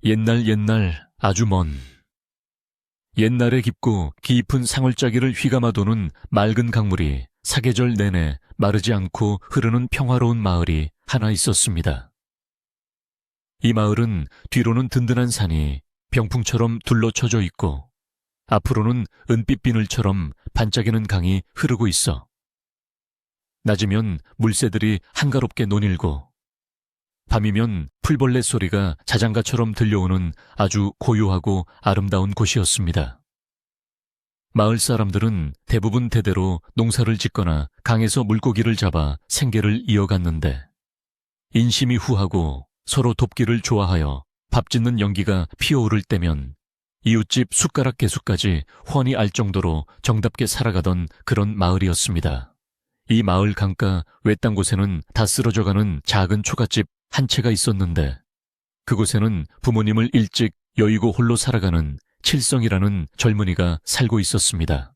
옛날 옛날 아주 먼 옛날에 깊고 깊은 상월짜기를 휘감아 도는 맑은 강물이 사계절 내내 마르지 않고 흐르는 평화로운 마을이 하나 있었습니다. 이 마을은 뒤로는 든든한 산이 병풍처럼 둘러쳐져 있고 앞으로는 은빛 비늘처럼 반짝이는 강이 흐르고 있어 낮이면 물새들이 한가롭게 논일고 밤이면 풀벌레 소리가 자장가처럼 들려오는 아주 고요하고 아름다운 곳이었습니다. 마을 사람들은 대부분 대대로 농사를 짓거나 강에서 물고기를 잡아 생계를 이어갔는데 인심이 후하고 서로 돕기를 좋아하여 밥 짓는 연기가 피어오를 때면 이웃집 숟가락 개수까지 훤히 알 정도로 정답게 살아가던 그런 마을이었습니다. 이 마을 강가 외딴 곳에는 다 쓰러져가는 작은 초가집 한 채가 있었는데 그곳에는 부모님을 일찍 여의고 홀로 살아가는 칠성이라는 젊은이가 살고 있었습니다.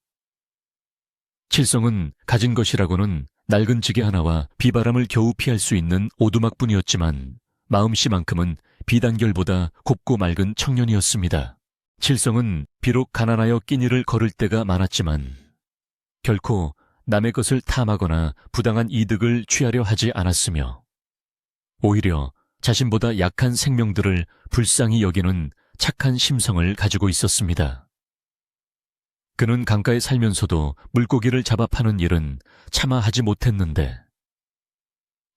칠성은 가진 것이라고는 낡은 지게 하나와 비바람을 겨우 피할 수 있는 오두막뿐이었지만 마음씨만큼은 비단결보다 곱고 맑은 청년이었습니다. 칠성은 비록 가난하여 끼니를 걸을 때가 많았지만 결코 남의 것을 탐하거나 부당한 이득을 취하려 하지 않았으며 오히려 자신보다 약한 생명들을 불쌍히 여기는 착한 심성을 가지고 있었습니다. 그는 강가에 살면서도 물고기를 잡아 파는 일은 차마 하지 못했는데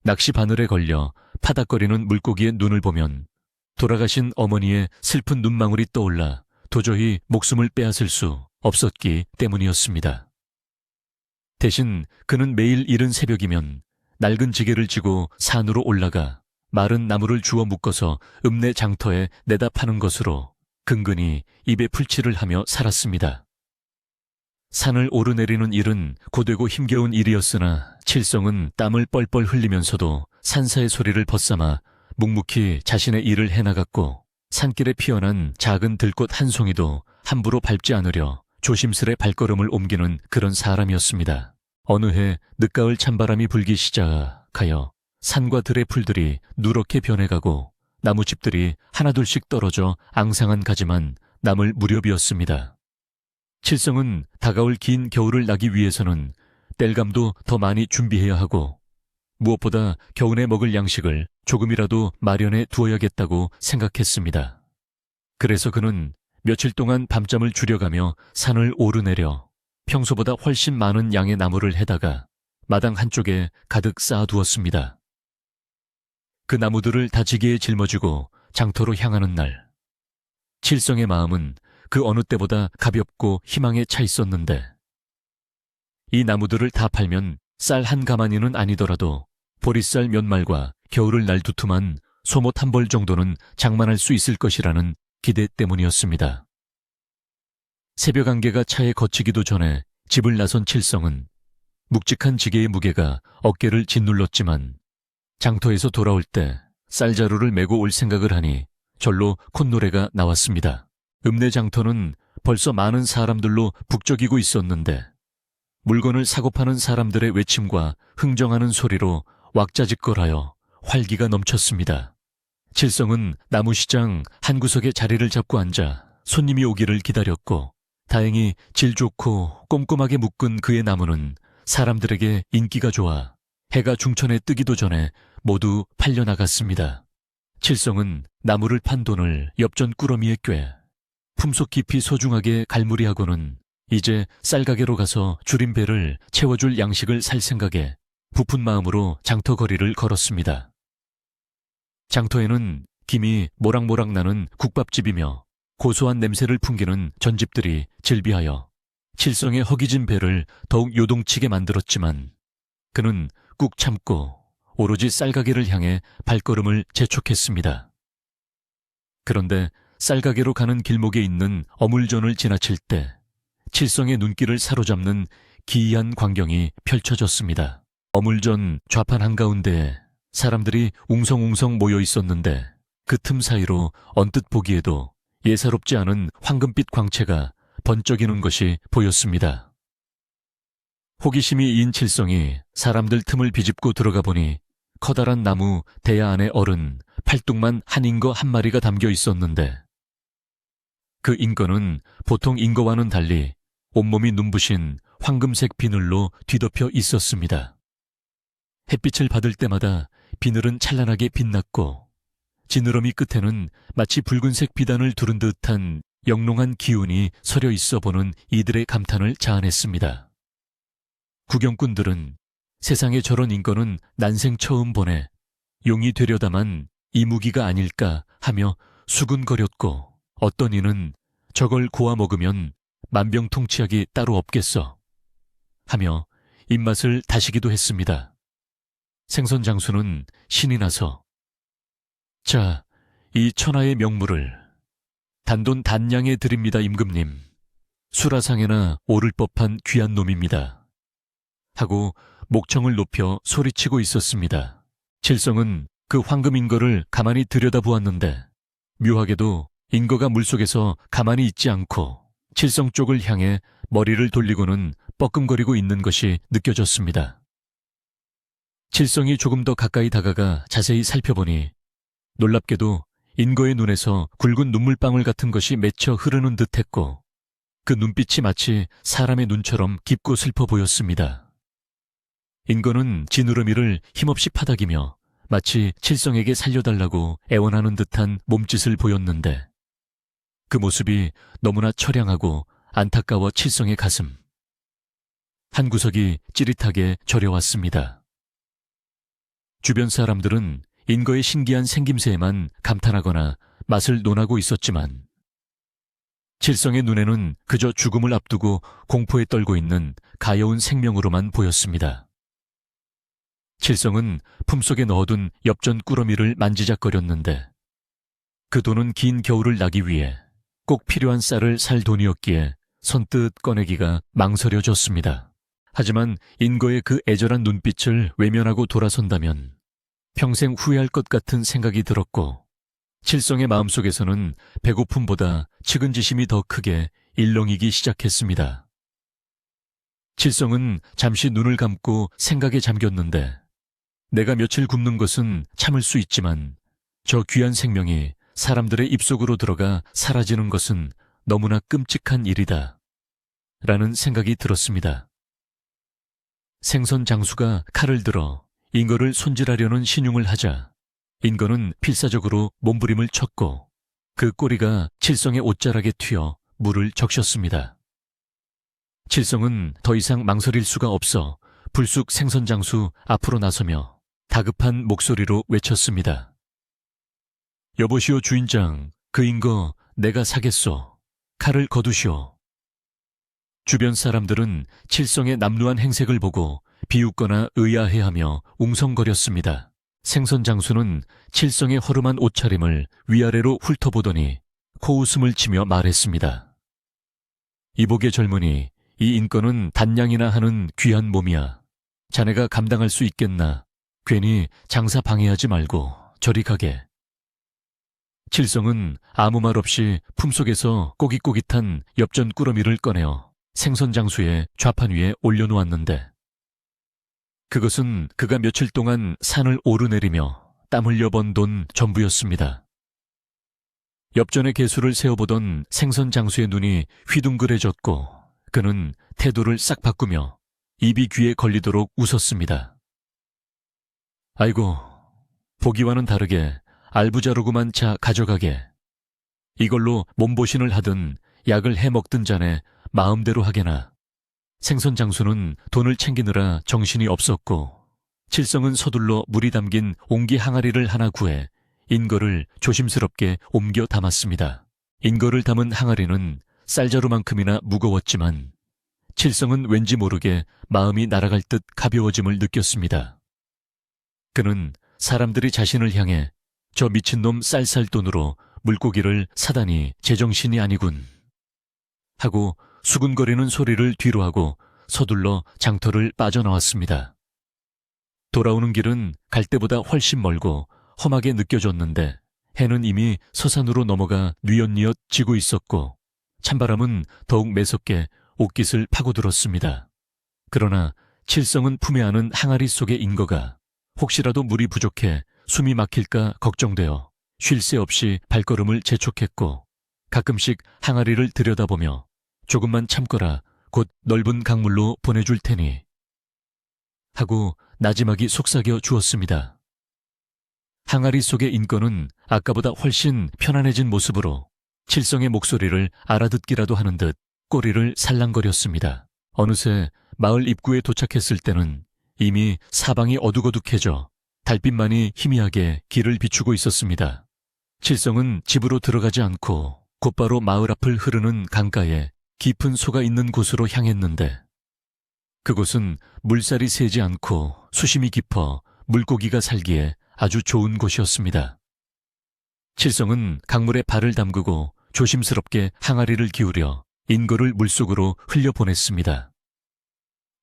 낚시 바늘에 걸려 파닥거리는 물고기의 눈을 보면 돌아가신 어머니의 슬픈 눈망울이 떠올라 도저히 목숨을 빼앗을 수 없었기 때문이었습니다. 대신 그는 매일 이른 새벽이면 낡은 지게를 지고 산으로 올라가 마른 나무를 주워 묶어서 읍내 장터에 내다 파는 것으로 근근히 입에 풀칠을 하며 살았습니다. 산을 오르내리는 일은 고되고 힘겨운 일이었으나 칠성은 땀을 뻘뻘 흘리면서도 산사의 소리를 벗삼아 묵묵히 자신의 일을 해나갔고 산길에 피어난 작은 들꽃 한 송이도 함부로 밟지 않으려 조심스레 발걸음을 옮기는 그런 사람이었습니다. 어느 해 늦가을 찬바람이 불기 시작하여 산과 들의 풀들이 누렇게 변해가고 나무집들이 하나둘씩 떨어져 앙상한 가지만 남을 무렵이었습니다. 칠성은 다가올 긴 겨울을 나기 위해서는 땔감도 더 많이 준비해야 하고 무엇보다 겨우내 먹을 양식을 조금이라도 마련해 두어야겠다고 생각했습니다. 그래서 그는 며칠 동안 밤잠을 줄여가며 산을 오르내려 평소보다 훨씬 많은 양의 나무를 해다가 마당 한쪽에 가득 쌓아두었습니다. 그 나무들을 다 지게에 짊어지고 장터로 향하는 날, 칠성의 마음은 그 어느 때보다 가볍고 희망에 차 있었는데 이 나무들을 다 팔면 쌀 한 가마니는 아니더라도 보리쌀 몇 말과 겨울을 날 두툼한 소못 한 벌 정도는 장만할 수 있을 것이라는 기대 때문이었습니다. 새벽 안개가 차에 걷히기도 전에 집을 나선 칠성은 묵직한 지게의 무게가 어깨를 짓눌렀지만 장터에서 돌아올 때 쌀자루를 메고 올 생각을 하니 절로 콧노래가 나왔습니다. 읍내 장터는 벌써 많은 사람들로 북적이고 있었는데 물건을 사고 파는 사람들의 외침과 흥정하는 소리로 왁자지껄하여 활기가 넘쳤습니다. 칠성은 나무시장 한 구석에 자리를 잡고 앉아 손님이 오기를 기다렸고 다행히 질 좋고 꼼꼼하게 묶은 그의 나무는 사람들에게 인기가 좋아 해가 중천에 뜨기도 전에 모두 팔려나갔습니다. 칠성은 나무를 판 돈을 엽전 꾸러미에 꿰 품속 깊이 소중하게 갈무리하고는 이제 쌀가게로 가서 줄인 배를 채워줄 양식을 살 생각에 부푼 마음으로 장터 거리를 걸었습니다. 장터에는 김이 모락모락 나는 국밥집이며 고소한 냄새를 풍기는 전집들이 즐비하여 칠성의 허기진 배를 더욱 요동치게 만들었지만 그는 꾹 참고 오로지 쌀가게를 향해 발걸음을 재촉했습니다. 그런데 쌀가게로 가는 길목에 있는 어물전을 지나칠 때 칠성의 눈길을 사로잡는 기이한 광경이 펼쳐졌습니다. 어물전 좌판 한가운데에 사람들이 웅성웅성 모여 있었는데 그 틈 사이로 언뜻 보기에도 예사롭지 않은 황금빛 광채가 번쩍이는 것이 보였습니다. 호기심이 인 칠성이 사람들 틈을 비집고 들어가 보니 커다란 나무 대야 안에 어른 팔뚝만 한 잉거 한 마리가 담겨 있었는데 그 잉거는 보통 잉거와는 달리 온몸이 눈부신 황금색 비늘로 뒤덮여 있었습니다. 햇빛을 받을 때마다 비늘은 찬란하게 빛났고 지느러미 끝에는 마치 붉은색 비단을 두른 듯한 영롱한 기운이 서려 있어 보는 이들의 감탄을 자아냈습니다. 구경꾼들은 세상에 저런 잉거는 난생 처음 보네, 용이 되려다만 이 무기가 아닐까 하며 수군거렸고 어떤 이는 저걸 고아 먹으면 만병통치약이 따로 없겠어 하며 입맛을 다시기도 했습니다. 생선 장수는 신이 나서 자, 이 천하의 명물을 단돈 단량에 드립니다 임금님. 수라상에나 오를 법한 귀한 놈입니다. 하고 목청을 높여 소리치고 있었습니다. 칠성은 그 황금 잉거를 가만히 들여다보았는데 묘하게도 잉거가 물속에서 가만히 있지 않고 칠성 쪽을 향해 머리를 돌리고는 뻐끔거리고 있는 것이 느껴졌습니다. 칠성이 조금 더 가까이 다가가 자세히 살펴보니 놀랍게도 잉거의 눈에서 굵은 눈물방울 같은 것이 맺혀 흐르는 듯했고 그 눈빛이 마치 사람의 눈처럼 깊고 슬퍼 보였습니다. 잉거는 지느러미를 힘없이 파닥이며 마치 칠성에게 살려달라고 애원하는 듯한 몸짓을 보였는데 그 모습이 너무나 처량하고 안타까워 칠성의 가슴 한 구석이 찌릿하게 저려왔습니다. 주변 사람들은 잉거의 신기한 생김새에만 감탄하거나 맛을 논하고 있었지만 칠성의 눈에는 그저 죽음을 앞두고 공포에 떨고 있는 가여운 생명으로만 보였습니다. 칠성은 품속에 넣어둔 엽전 꾸러미를 만지작거렸는데 그 돈은 긴 겨울을 나기 위해 꼭 필요한 쌀을 살 돈이었기에 선뜻 꺼내기가 망설여졌습니다. 하지만 잉거의 그 애절한 눈빛을 외면하고 돌아선다면 평생 후회할 것 같은 생각이 들었고 칠성의 마음속에서는 배고픔보다 측은지심이 더 크게 일렁이기 시작했습니다. 칠성은 잠시 눈을 감고 생각에 잠겼는데 내가 며칠 굶는 것은 참을 수 있지만 저 귀한 생명이 사람들의 입속으로 들어가 사라지는 것은 너무나 끔찍한 일이다 라는 생각이 들었습니다. 생선 장수가 칼을 들어 잉거를 손질하려는 신용을 하자 잉거는 필사적으로 몸부림을 쳤고 그 꼬리가 칠성의 옷자락에 튀어 물을 적셨습니다. 칠성은 더 이상 망설일 수가 없어 불쑥 생선 장수 앞으로 나서며 다급한 목소리로 외쳤습니다. 여보시오 주인장, 그 잉거 내가 사겠소. 칼을 거두시오. 주변 사람들은 칠성의 남루한 행색을 보고 비웃거나 의아해하며 웅성거렸습니다. 생선 장수는 칠성의 허름한 옷차림을 위아래로 훑어보더니 코웃음을 치며 말했습니다. 이복의 젊은이, 이 인권은 단량이나 하는 귀한 몸이야. 자네가 감당할 수 있겠나. 괜히 장사 방해하지 말고 저리 가게. 칠성은 아무 말 없이 품속에서 꼬깃꼬깃한 엽전 꾸러미를 꺼내어 생선 장수의 좌판 위에 올려놓았는데 그것은 그가 며칠 동안 산을 오르내리며 땀 흘려 번 돈 전부였습니다. 엽전의 개수를 세어보던 생선 장수의 눈이 휘둥그레졌고 그는 태도를 싹 바꾸며 입이 귀에 걸리도록 웃었습니다. 아이고, 보기와는 다르게 알부자로구만. 자, 가져가게. 이걸로 몸보신을 하든 약을 해먹든 자네 마음대로 하게나. 생선 장수는 돈을 챙기느라 정신이 없었고 칠성은 서둘러 물이 담긴 옹기 항아리를 하나 구해 인거를 조심스럽게 옮겨 담았습니다. 인거를 담은 항아리는 쌀자루만큼이나 무거웠지만 칠성은 왠지 모르게 마음이 날아갈 듯 가벼워짐을 느꼈습니다. 그는 사람들이 자신을 향해 저 미친놈 쌀쌀돈으로 물고기를 사다니 제정신이 아니군 하고 수군거리는 소리를 뒤로 하고 서둘러 장터를 빠져나왔습니다. 돌아오는 길은 갈 때보다 훨씬 멀고 험하게 느껴졌는데 해는 이미 서산으로 넘어가 뉘엿뉘엿 지고 있었고 찬바람은 더욱 매섭게 옷깃을 파고들었습니다. 그러나 칠성은 품에 안은 항아리 속의 인거가 혹시라도 물이 부족해 숨이 막힐까 걱정되어 쉴 새 없이 발걸음을 재촉했고 가끔씩 항아리를 들여다보며 조금만 참거라, 곧 넓은 강물로 보내줄 테니 하고 나지막이 속삭여 주었습니다. 항아리 속의 인권은 아까보다 훨씬 편안해진 모습으로 칠성의 목소리를 알아듣기라도 하는 듯 꼬리를 살랑거렸습니다. 어느새 마을 입구에 도착했을 때는 이미 사방이 어둑어둑해져 달빛만이 희미하게 길을 비추고 있었습니다. 칠성은 집으로 들어가지 않고 곧바로 마을 앞을 흐르는 강가에 깊은 소가 있는 곳으로 향했는데 그곳은 물살이 새지 않고 수심이 깊어 물고기가 살기에 아주 좋은 곳이었습니다. 칠성은 강물에 발을 담그고 조심스럽게 항아리를 기울여 인거를 물속으로 흘려보냈습니다.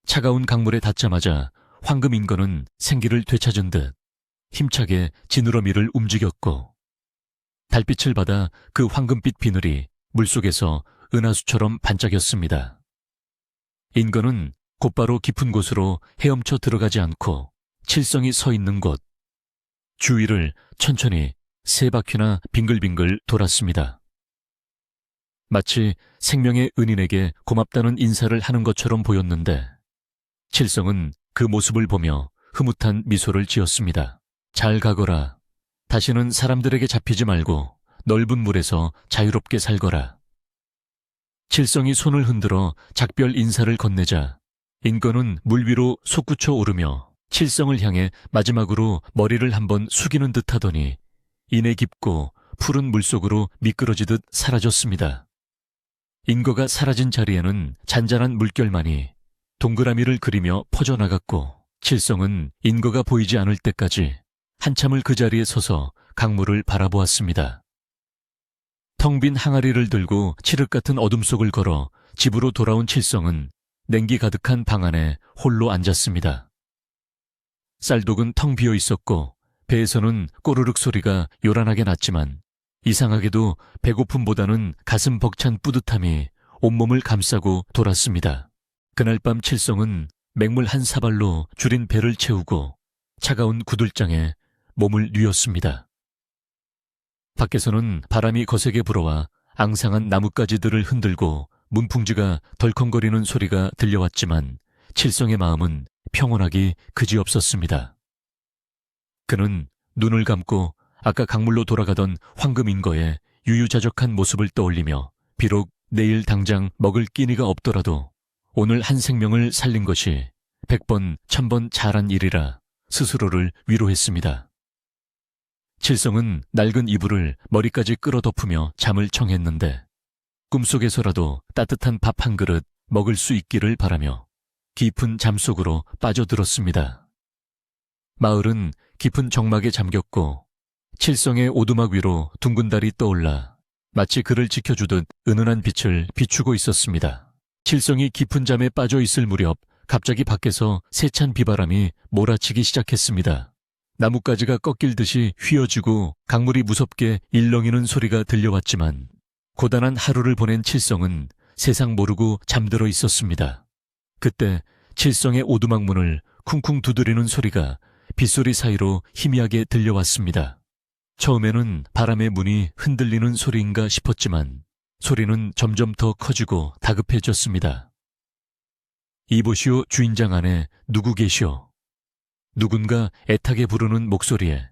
차가운 강물에 닿자마자 황금 인거는 생기를 되찾은 듯 힘차게 지느러미를 움직였고 달빛을 받아 그 황금빛 비늘이 물속에서 은하수처럼 반짝였습니다. 인거는 곧바로 깊은 곳으로 헤엄쳐 들어가지 않고 칠성이 서 있는 곳 주위를 천천히 3바퀴나 빙글빙글 돌았습니다. 마치 생명의 은인에게 고맙다는 인사를 하는 것처럼 보였는데 칠성은 그 모습을 보며 흐뭇한 미소를 지었습니다. 잘 가거라. 다시는 사람들에게 잡히지 말고 넓은 물에서 자유롭게 살거라. 칠성이 손을 흔들어 작별 인사를 건네자 인건은 물 위로 솟구쳐 오르며 칠성을 향해 마지막으로 머리를 한번 숙이는 듯 하더니 이내 깊고 푸른 물속으로 미끄러지듯 사라졌습니다. 인거가 사라진 자리에는 잔잔한 물결만이 동그라미를 그리며 퍼져나갔고 칠성은 인거가 보이지 않을 때까지 한참을 그 자리에 서서 강물을 바라보았습니다. 텅 빈 항아리를 들고 칠흑 같은 어둠 속을 걸어 집으로 돌아온 칠성은 냉기 가득한 방 안에 홀로 앉았습니다. 쌀독은 텅 비어 있었고 배에서는 꼬르륵 소리가 요란하게 났지만 이상하게도 배고픔보다는 가슴 벅찬 뿌듯함이 온몸을 감싸고 돌았습니다. 그날 밤 칠성은 맹물 한 사발로 줄인 배를 채우고 차가운 구들장에 몸을 뉘었습니다. 밖에서는 바람이 거세게 불어와 앙상한 나뭇가지들을 흔들고 문풍지가 덜컹거리는 소리가 들려왔지만 칠성의 마음은 평온하기 그지없었습니다. 그는 눈을 감고 아까 강물로 돌아가던 황금인거의 유유자적한 모습을 떠올리며 비록 내일 당장 먹을 끼니가 없더라도 오늘 한 생명을 살린 것이 100번, 1000번 잘한 일이라 스스로를 위로했습니다. 칠성은 낡은 이불을 머리까지 끌어덮으며 잠을 청했는데 꿈속에서라도 따뜻한 밥 한 그릇 먹을 수 있기를 바라며 깊은 잠 속으로 빠져들었습니다. 마을은 깊은 정막에 잠겼고 칠성의 오두막 위로 둥근 달이 떠올라 마치 그를 지켜주듯 은은한 빛을 비추고 있었습니다. 칠성이 깊은 잠에 빠져 있을 무렵 갑자기 밖에서 세찬 비바람이 몰아치기 시작했습니다. 나뭇가지가 꺾일듯이 휘어지고 강물이 무섭게 일렁이는 소리가 들려왔지만 고단한 하루를 보낸 칠성은 세상 모르고 잠들어 있었습니다. 그때 칠성의 오두막 문을 쿵쿵 두드리는 소리가 빗소리 사이로 희미하게 들려왔습니다. 처음에는 바람의 문이 흔들리는 소리인가 싶었지만 소리는 점점 더 커지고 다급해졌습니다. 이보시오 주인장 안에 누구 계시오? 누군가 애타게 부르는 목소리에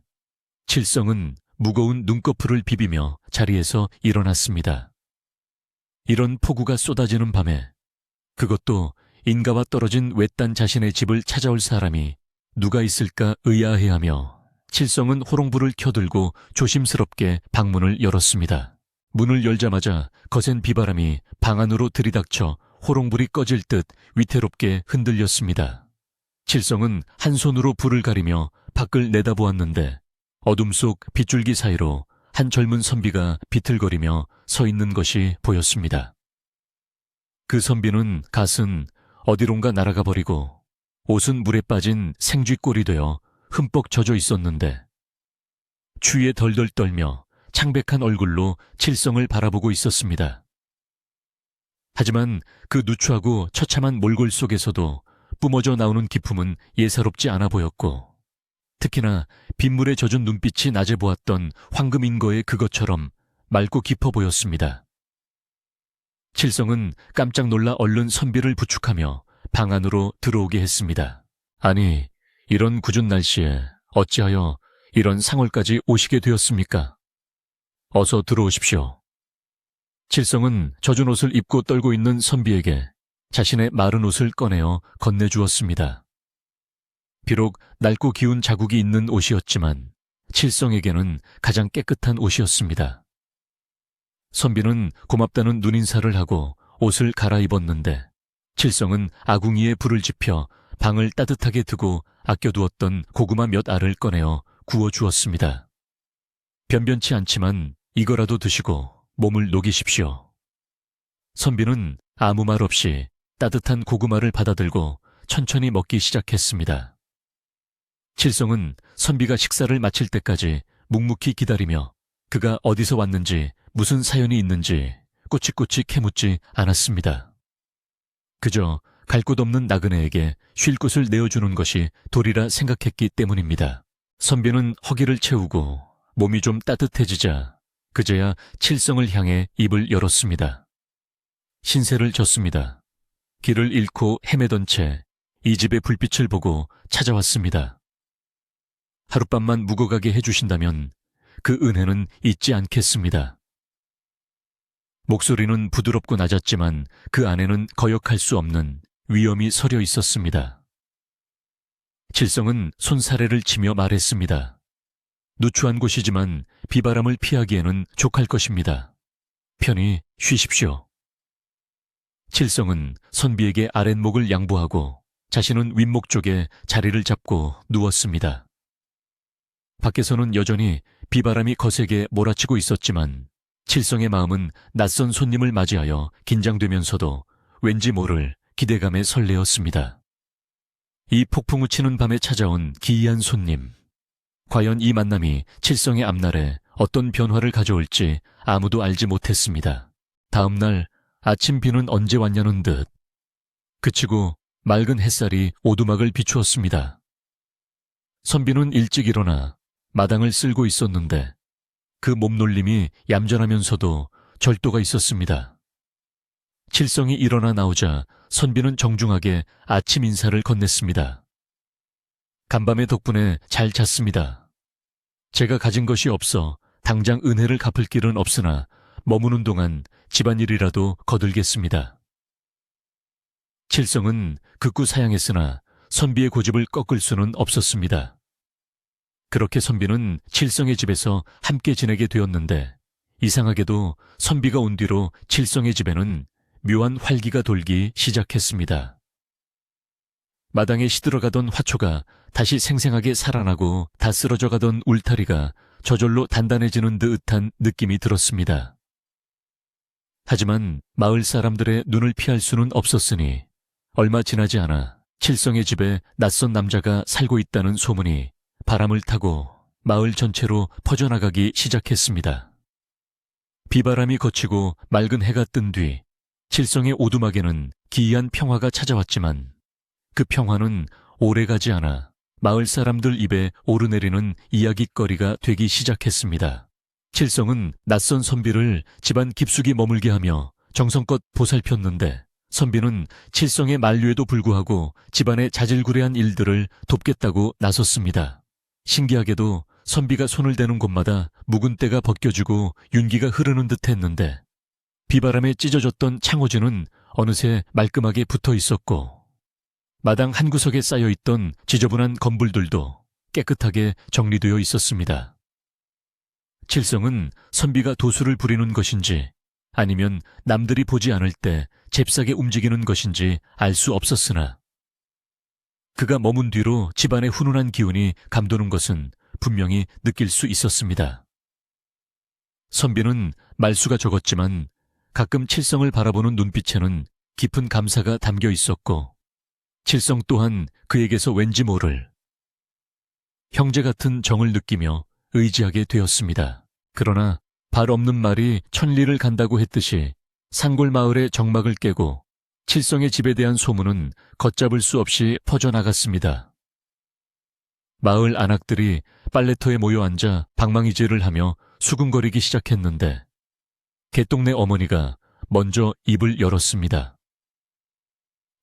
칠성은 무거운 눈꺼풀을 비비며 자리에서 일어났습니다. 이런 폭우가 쏟아지는 밤에 그것도 인가와 떨어진 외딴 자신의 집을 찾아올 사람이 누가 있을까 의아해하며 칠성은 호롱불을 켜들고 조심스럽게 방문을 열었습니다. 문을 열자마자 거센 비바람이 방 안으로 들이닥쳐 호롱불이 꺼질 듯 위태롭게 흔들렸습니다. 칠성은 한 손으로 불을 가리며 밖을 내다보았는데 어둠 속 빗줄기 사이로 한 젊은 선비가 비틀거리며 서 있는 것이 보였습니다. 그 선비는 갓은 어디론가 날아가 버리고 옷은 물에 빠진 생쥐꼴이 되어 흠뻑 젖어 있었는데 추위에 덜덜 떨며 창백한 얼굴로 칠성을 바라보고 있었습니다. 하지만 그 누추하고 처참한 몰골 속에서도 뿜어져 나오는 기품은 예사롭지 않아 보였고 특히나 빗물에 젖은 눈빛이 낮에 보았던 황금인거의 그것처럼 맑고 깊어 보였습니다. 칠성은 깜짝 놀라 얼른 선비를 부축하며 방 안으로 들어오게 했습니다. 아니, 이런 궂은 날씨에 어찌하여 이런 상월까지 오시게 되었습니까? 어서 들어오십시오. 칠성은 젖은 옷을 입고 떨고 있는 선비에게 자신의 마른 옷을 꺼내어 건네주었습니다. 비록 낡고 기운 자국이 있는 옷이었지만 칠성에게는 가장 깨끗한 옷이었습니다. 선비는 고맙다는 눈인사를 하고 옷을 갈아입었는데 칠성은 아궁이에 불을 지펴 방을 따뜻하게 두고 아껴두었던 고구마 몇 알을 꺼내어 구워주었습니다. 변변치 않지만 이거라도 드시고 몸을 녹이십시오. 선비는 아무 말 없이 따뜻한 고구마를 받아들고 천천히 먹기 시작했습니다. 칠성은 선비가 식사를 마칠 때까지 묵묵히 기다리며 그가 어디서 왔는지 무슨 사연이 있는지 꼬치꼬치 캐묻지 않았습니다. 그저 갈 곳 없는 나그네에게 쉴 곳을 내어주는 것이 도리라 생각했기 때문입니다. 선비는 허기를 채우고 몸이 좀 따뜻해지자 그제야 칠성을 향해 입을 열었습니다. 신세를 졌습니다. 길을 잃고 헤매던 채 이 집의 불빛을 보고 찾아왔습니다. 하룻밤만 묵어가게 해주신다면 그 은혜는 잊지 않겠습니다. 목소리는 부드럽고 낮았지만 그 안에는 거역할 수 없는 위엄이 서려 있었습니다. 칠성은 손사래를 치며 말했습니다. 누추한 곳이지만 비바람을 피하기에는 족할 것입니다. 편히 쉬십시오. 칠성은 선비에게 아랫목을 양보하고 자신은 윗목 쪽에 자리를 잡고 누웠습니다. 밖에서는 여전히 비바람이 거세게 몰아치고 있었지만 칠성의 마음은 낯선 손님을 맞이하여 긴장되면서도 왠지 모를 기대감에 설레었습니다. 이 폭풍우 치는 밤에 찾아온 기이한 손님. 과연 이 만남이 칠성의 앞날에 어떤 변화를 가져올지 아무도 알지 못했습니다. 다음 날 아침 비는 언제 왔냐는 듯 그치고 맑은 햇살이 오두막을 비추었습니다. 선비는 일찍 일어나 마당을 쓸고 있었는데 그 몸놀림이 얌전하면서도 절도가 있었습니다. 칠성이 일어나 나오자 선비는 정중하게 아침 인사를 건넸습니다. 간밤의 덕분에 잘 잤습니다. 제가 가진 것이 없어 당장 은혜를 갚을 길은 없으나 머무는 동안 집안일이라도 거들겠습니다. 칠성은 극구 사양했으나 선비의 고집을 꺾을 수는 없었습니다. 그렇게 선비는 칠성의 집에서 함께 지내게 되었는데 이상하게도 선비가 온 뒤로 칠성의 집에는 묘한 활기가 돌기 시작했습니다. 마당에 시들어가던 화초가 다시 생생하게 살아나고 다 쓰러져 가던 울타리가 저절로 단단해지는 듯한 느낌이 들었습니다. 하지만 마을 사람들의 눈을 피할 수는 없었으니 얼마 지나지 않아 칠성의 집에 낯선 남자가 살고 있다는 소문이 바람을 타고 마을 전체로 퍼져나가기 시작했습니다. 비바람이 거치고 맑은 해가 뜬 뒤 칠성의 오두막에는 기이한 평화가 찾아왔지만 그 평화는 오래가지 않아 마을 사람들 입에 오르내리는 이야깃거리가 되기 시작했습니다. 칠성은 낯선 선비를 집안 깊숙이 머물게 하며 정성껏 보살폈는데 선비는 칠성의 만류에도 불구하고 집안의 자질구레한 일들을 돕겠다고 나섰습니다. 신기하게도 선비가 손을 대는 곳마다 묵은 때가 벗겨지고 윤기가 흐르는 듯 했는데 비바람에 찢어졌던 창호지는 어느새 말끔하게 붙어 있었고 마당 한 구석에 쌓여있던 지저분한 건불들도 깨끗하게 정리되어 있었습니다. 칠성은 선비가 도수를 부리는 것인지 아니면 남들이 보지 않을 때 잽싸게 움직이는 것인지 알 수 없었으나 그가 머문 뒤로 집안의 훈훈한 기운이 감도는 것은 분명히 느낄 수 있었습니다. 선비는 말수가 적었지만 가끔 칠성을 바라보는 눈빛에는 깊은 감사가 담겨 있었고 칠성 또한 그에게서 왠지 모를 형제 같은 정을 느끼며 의지하게 되었습니다. 그러나 발 없는 말이 천리를 간다고 했듯이 산골 마을의 정막을 깨고 칠성의 집에 대한 소문은 걷잡을 수 없이 퍼져나갔습니다. 마을 안악들이 빨래터에 모여 앉아 방망이질을 하며 수군거리기 시작했는데 개똥네 어머니가 먼저 입을 열었습니다.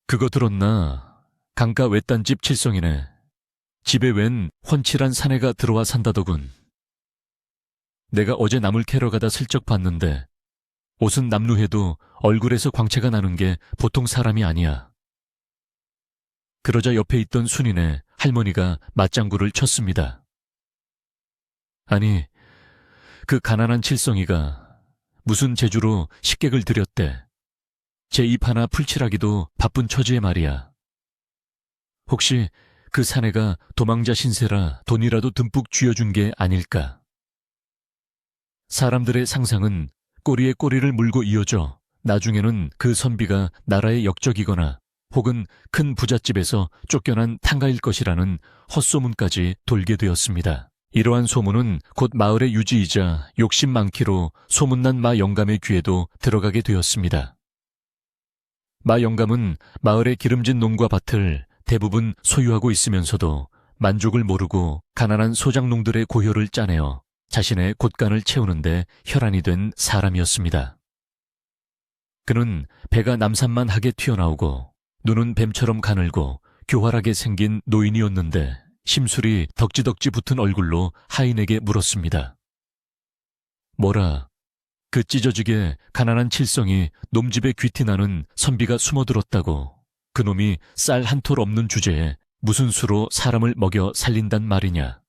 그거 들었나? 강가 외딴집 칠성이네. 집에 웬 훤칠한 사내가 들어와 산다더군. 내가 어제 나물 캐러 가다 슬쩍 봤는데 옷은 남루해도 얼굴에서 광채가 나는 게 보통 사람이 아니야. 그러자 옆에 있던 순이네 할머니가 맞장구를 쳤습니다. 아니, 그 가난한 칠성이가 무슨 재주로 식객을 들였대. 제 입 하나 풀칠하기도 바쁜 처지에 말이야. 혹시 그 사내가 도망자 신세라 돈이라도 듬뿍 쥐어준 게 아닐까. 사람들의 상상은 꼬리에 꼬리를 물고 이어져 나중에는 그 선비가 나라의 역적이거나 혹은 큰 부잣집에서 쫓겨난 탕가일 것이라는 헛소문까지 돌게 되었습니다. 이러한 소문은 곧 마을의 유지이자 욕심 많기로 소문난 마 영감의 귀에도 들어가게 되었습니다. 마 영감은 마을의 기름진 농과 밭을 대부분 소유하고 있으면서도 만족을 모르고 가난한 소작농들의 고효를 짜내어 자신의 곳간을 채우는데 혈안이 된 사람이었습니다. 그는 배가 남산만하게 튀어나오고 눈은 뱀처럼 가늘고 교활하게 생긴 노인이었는데 심술이 덕지덕지 붙은 얼굴로 하인에게 물었습니다. 뭐라, 그 찢어지게 가난한 칠성이 놈집에 귀티나는 선비가 숨어들었다고 그놈이 쌀 한 톨 없는 주제에 무슨 수로 사람을 먹여 살린단 말이냐.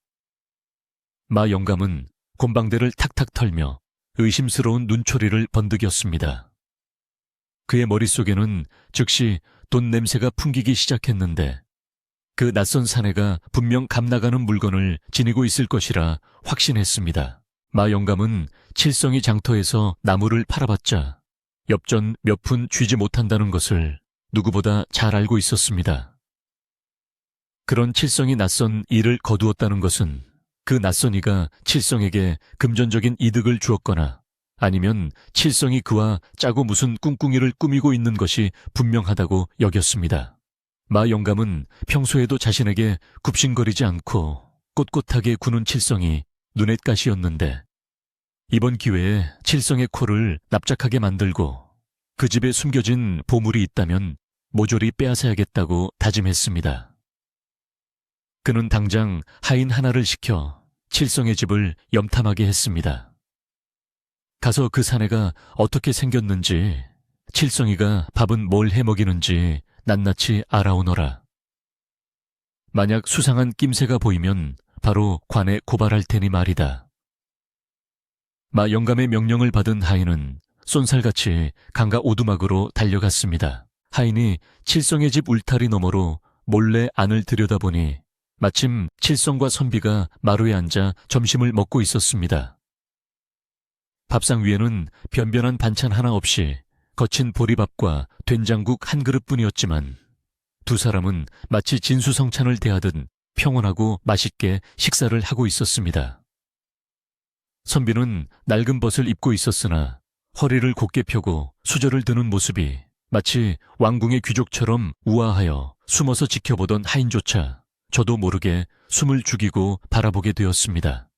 마 영감은 곰방대를 탁탁 털며 의심스러운 눈초리를 번득였습니다. 그의 머릿속에는 즉시 돈 냄새가 풍기기 시작했는데 그 낯선 사내가 분명 값나가는 물건을 지니고 있을 것이라 확신했습니다. 마 영감은 칠성이 장터에서 나무를 팔아봤자 엽전 몇 푼 쥐지 못한다는 것을 누구보다 잘 알고 있었습니다. 그런 칠성이 낯선 일을 거두었다는 것은 그 낯선 이가 칠성에게 금전적인 이득을 주었거나 아니면 칠성이 그와 짜고 무슨 꿍꿍이를 꾸미고 있는 것이 분명하다고 여겼습니다. 마 영감은 평소에도 자신에게 굽신거리지 않고 꼿꼿하게 구는 칠성이 눈엣가시였는데 이번 기회에 칠성의 코를 납작하게 만들고 그 집에 숨겨진 보물이 있다면 모조리 빼앗아야겠다고 다짐했습니다. 그는 당장 하인 하나를 시켜 칠성의 집을 염탐하게 했습니다. 가서 그 사내가 어떻게 생겼는지, 칠성이가 밥은 뭘 해먹이는지 낱낱이 알아오너라. 만약 수상한 낌새가 보이면 바로 관에 고발할 테니 말이다. 마 영감의 명령을 받은 하인은 쏜살같이 강가 오두막으로 달려갔습니다. 하인이 칠성의 집 울타리 너머로 몰래 안을 들여다보니 마침 칠성과 선비가 마루에 앉아 점심을 먹고 있었습니다. 밥상 위에는 변변한 반찬 하나 없이 거친 보리밥과 된장국 한 그릇뿐이었지만 두 사람은 마치 진수성찬을 대하듯 평온하고 맛있게 식사를 하고 있었습니다. 선비는 낡은 벗을 입고 있었으나 허리를 곧게 펴고 수저를 드는 모습이 마치 왕궁의 귀족처럼 우아하여 숨어서 지켜보던 하인조차 저도 모르게 숨을 죽이고 바라보게 되었습니다.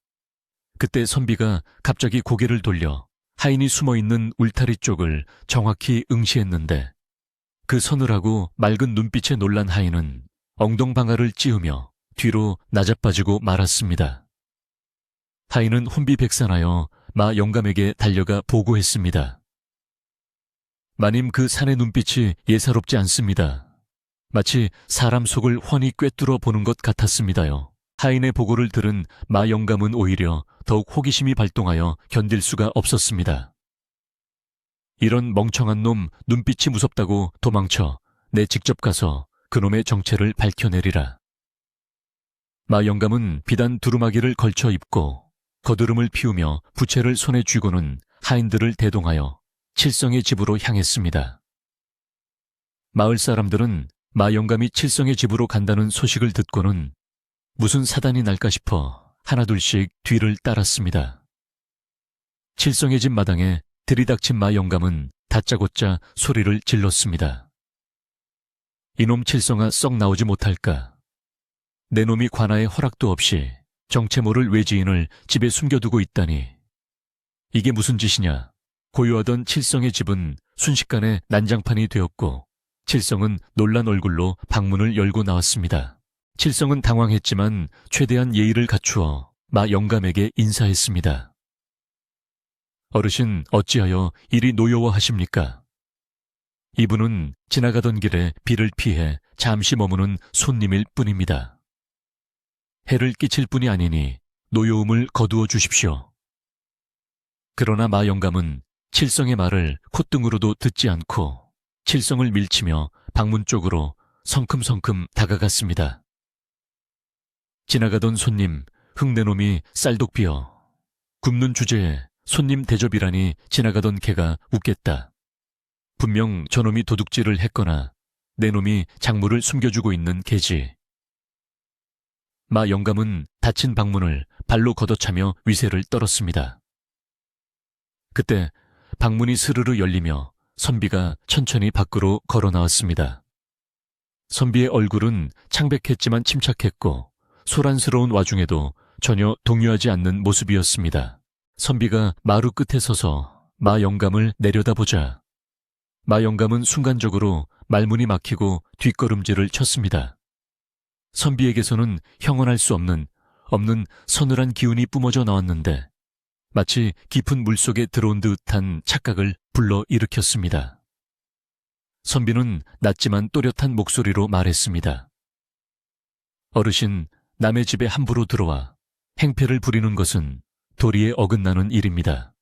그때 선비가 갑자기 고개를 돌려 하인이 숨어있는 울타리 쪽을 정확히 응시했는데 그 서늘하고 맑은 눈빛에 놀란 하인은 엉덩방아를 찌우며 뒤로 나자빠지고 말았습니다. 하인은 혼비백산하여 마 영감에게 달려가 보고했습니다. 마님, 그 사내 눈빛이 예사롭지 않습니다. 마치 사람 속을 훤히 꿰뚫어 보는 것 같았습니다요. 하인의 보고를 들은 마 영감은 오히려 더욱 호기심이 발동하여 견딜 수가 없었습니다. 이런 멍청한 놈 눈빛이 무섭다고 도망쳐 내 직접 가서 그놈의 정체를 밝혀내리라. 마 영감은 비단 두루마기를 걸쳐 입고 거드름을 피우며 부채를 손에 쥐고는 하인들을 대동하여 칠성의 집으로 향했습니다. 마을 사람들은 마 영감이 칠성의 집으로 간다는 소식을 듣고는 무슨 사단이 날까 싶어 하나둘씩 뒤를 따랐습니다. 칠성의 집 마당에 들이닥친 마 영감은 다짜고짜 소리를 질렀습니다. 이놈 칠성아 썩 나오지 못할까? 내 놈이 관아에 허락도 없이 정체 모를 외지인을 집에 숨겨두고 있다니. 이게 무슨 짓이냐. 고요하던 칠성의 집은 순식간에 난장판이 되었고 칠성은 놀란 얼굴로 방문을 열고 나왔습니다. 칠성은 당황했지만 최대한 예의를 갖추어 마 영감에게 인사했습니다. 어르신, 어찌하여 이리 노여워하십니까? 이분은 지나가던 길에 비를 피해 잠시 머무는 손님일 뿐입니다. 해를 끼칠 뿐이 아니니 노여움을 거두어 주십시오. 그러나 마 영감은 칠성의 말을 콧등으로도 듣지 않고 칠성을 밀치며 방문 쪽으로 성큼성큼 다가갔습니다. 지나가던 손님, 흙내놈이 쌀독비어. 굽는 주제에 손님 대접이라니 지나가던 개가 웃겠다. 분명 저놈이 도둑질을 했거나 내 놈이 작물을 숨겨주고 있는 개지. 마 영감은 닫힌 방문을 발로 걷어차며 위세를 떨었습니다. 그때 방문이 스르르 열리며 선비가 천천히 밖으로 걸어 나왔습니다. 선비의 얼굴은 창백했지만 침착했고 소란스러운 와중에도 전혀 동요하지 않는 모습이었습니다. 선비가 마루 끝에 서서 마 영감을 내려다보자 마 영감은 순간적으로 말문이 막히고 뒷걸음질을 쳤습니다. 선비에게서는 형언할 수 없는 서늘한 기운이 뿜어져 나왔는데 마치 깊은 물속에 들어온 듯한 착각을 불러일으켰습니다. 선비는 낮지만 또렷한 목소리로 말했습니다. 어르신, 남의 집에 함부로 들어와 행패를 부리는 것은 도리에 어긋나는 일입니다.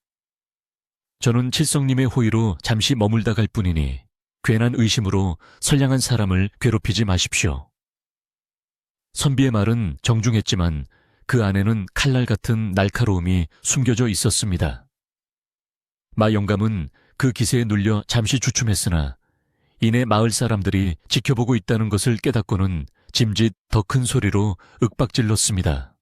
저는 칠성님의 호의로 잠시 머물다 갈 뿐이니 괜한 의심으로 선량한 사람을 괴롭히지 마십시오. 선비의 말은 정중했지만 그 안에는 칼날 같은 날카로움이 숨겨져 있었습니다. 마 영감은 그 기세에 눌려 잠시 주춤했으나 이내 마을 사람들이 지켜보고 있다는 것을 깨닫고는 짐짓 더 큰 소리로 윽박질렀습니다.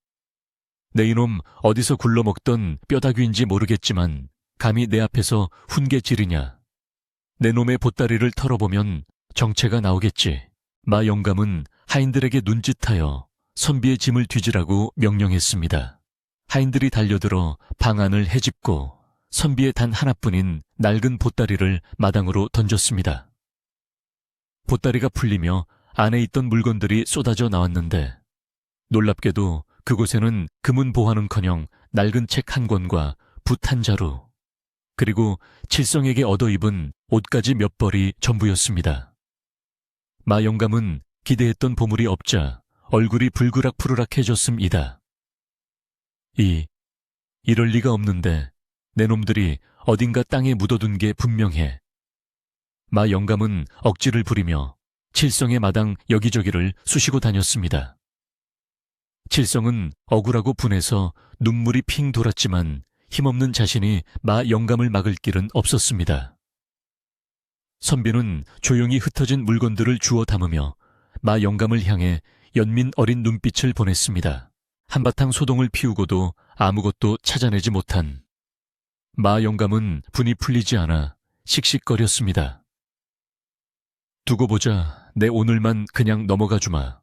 내 이놈 어디서 굴러먹던 뼈다귀인지 모르겠지만 감히 내 앞에서 훈계 지르냐. 내 놈의 보따리를 털어보면 정체가 나오겠지. 마 영감은 하인들에게 눈짓하여 선비의 짐을 뒤지라고 명령했습니다. 하인들이 달려들어 방 안을 헤집고 선비의 단 하나뿐인 낡은 보따리를 마당으로 던졌습니다. 보따리가 풀리며 안에 있던 물건들이 쏟아져 나왔는데 놀랍게도 그곳에는 금은 보화는커녕 낡은 책 한 권과 붓 한 자루 그리고 칠성에게 얻어 입은 옷까지 몇 벌이 전부였습니다. 마 영감은 기대했던 보물이 없자 얼굴이 불그락푸르락해졌습니다. 이럴 리가 없는데 내 놈들이 어딘가 땅에 묻어둔 게 분명해. 마 영감은 억지를 부리며 칠성의 마당 여기저기를 쑤시고 다녔습니다. 칠성은 억울하고 분해서 눈물이 핑 돌았지만 힘없는 자신이 마 영감을 막을 길은 없었습니다. 선비는 조용히 흩어진 물건들을 주워 담으며 마 영감을 향해 연민 어린 눈빛을 보냈습니다. 한바탕 소동을 피우고도 아무것도 찾아내지 못한 마 영감은 분이 풀리지 않아 씩씩거렸습니다. 두고 보자. 내 오늘만 그냥 넘어가 주마.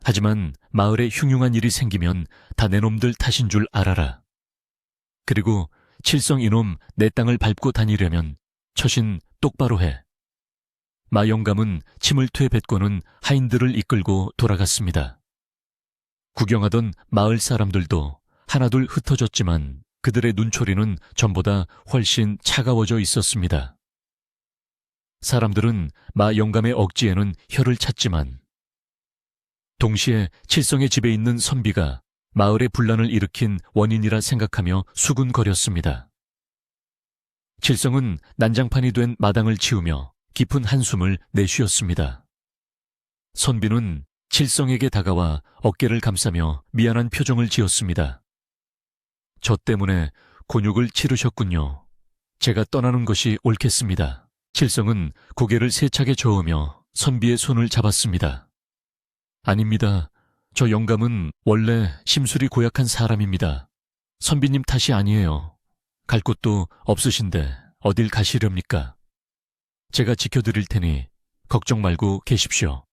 하지만 마을에 흉흉한 일이 생기면 다 내 놈들 탓인 줄 알아라. 그리고 칠성 이놈 내 땅을 밟고 다니려면 처신 똑바로 해. 마 영감은 침을 퇴뱉고는 하인들을 이끌고 돌아갔습니다. 구경하던 마을 사람들도 하나둘 흩어졌지만 그들의 눈초리는 전보다 훨씬 차가워져 있었습니다. 사람들은 마 영감의 억지에는 혀를 찼지만 동시에 칠성의 집에 있는 선비가 마을의 분란을 일으킨 원인이라 생각하며 수군거렸습니다. 칠성은 난장판이 된 마당을 치우며 깊은 한숨을 내쉬었습니다. 선비는 칠성에게 다가와 어깨를 감싸며 미안한 표정을 지었습니다. 저 때문에 곤욕을 치르셨군요. 제가 떠나는 것이 옳겠습니다. 칠성은 고개를 세차게 저으며 선비의 손을 잡았습니다. 아닙니다. 저 영감은 원래 심술이 고약한 사람입니다. 선비님 탓이 아니에요. 갈 곳도 없으신데 어딜 가시렵니까? 제가 지켜드릴 테니 걱정 말고 계십시오.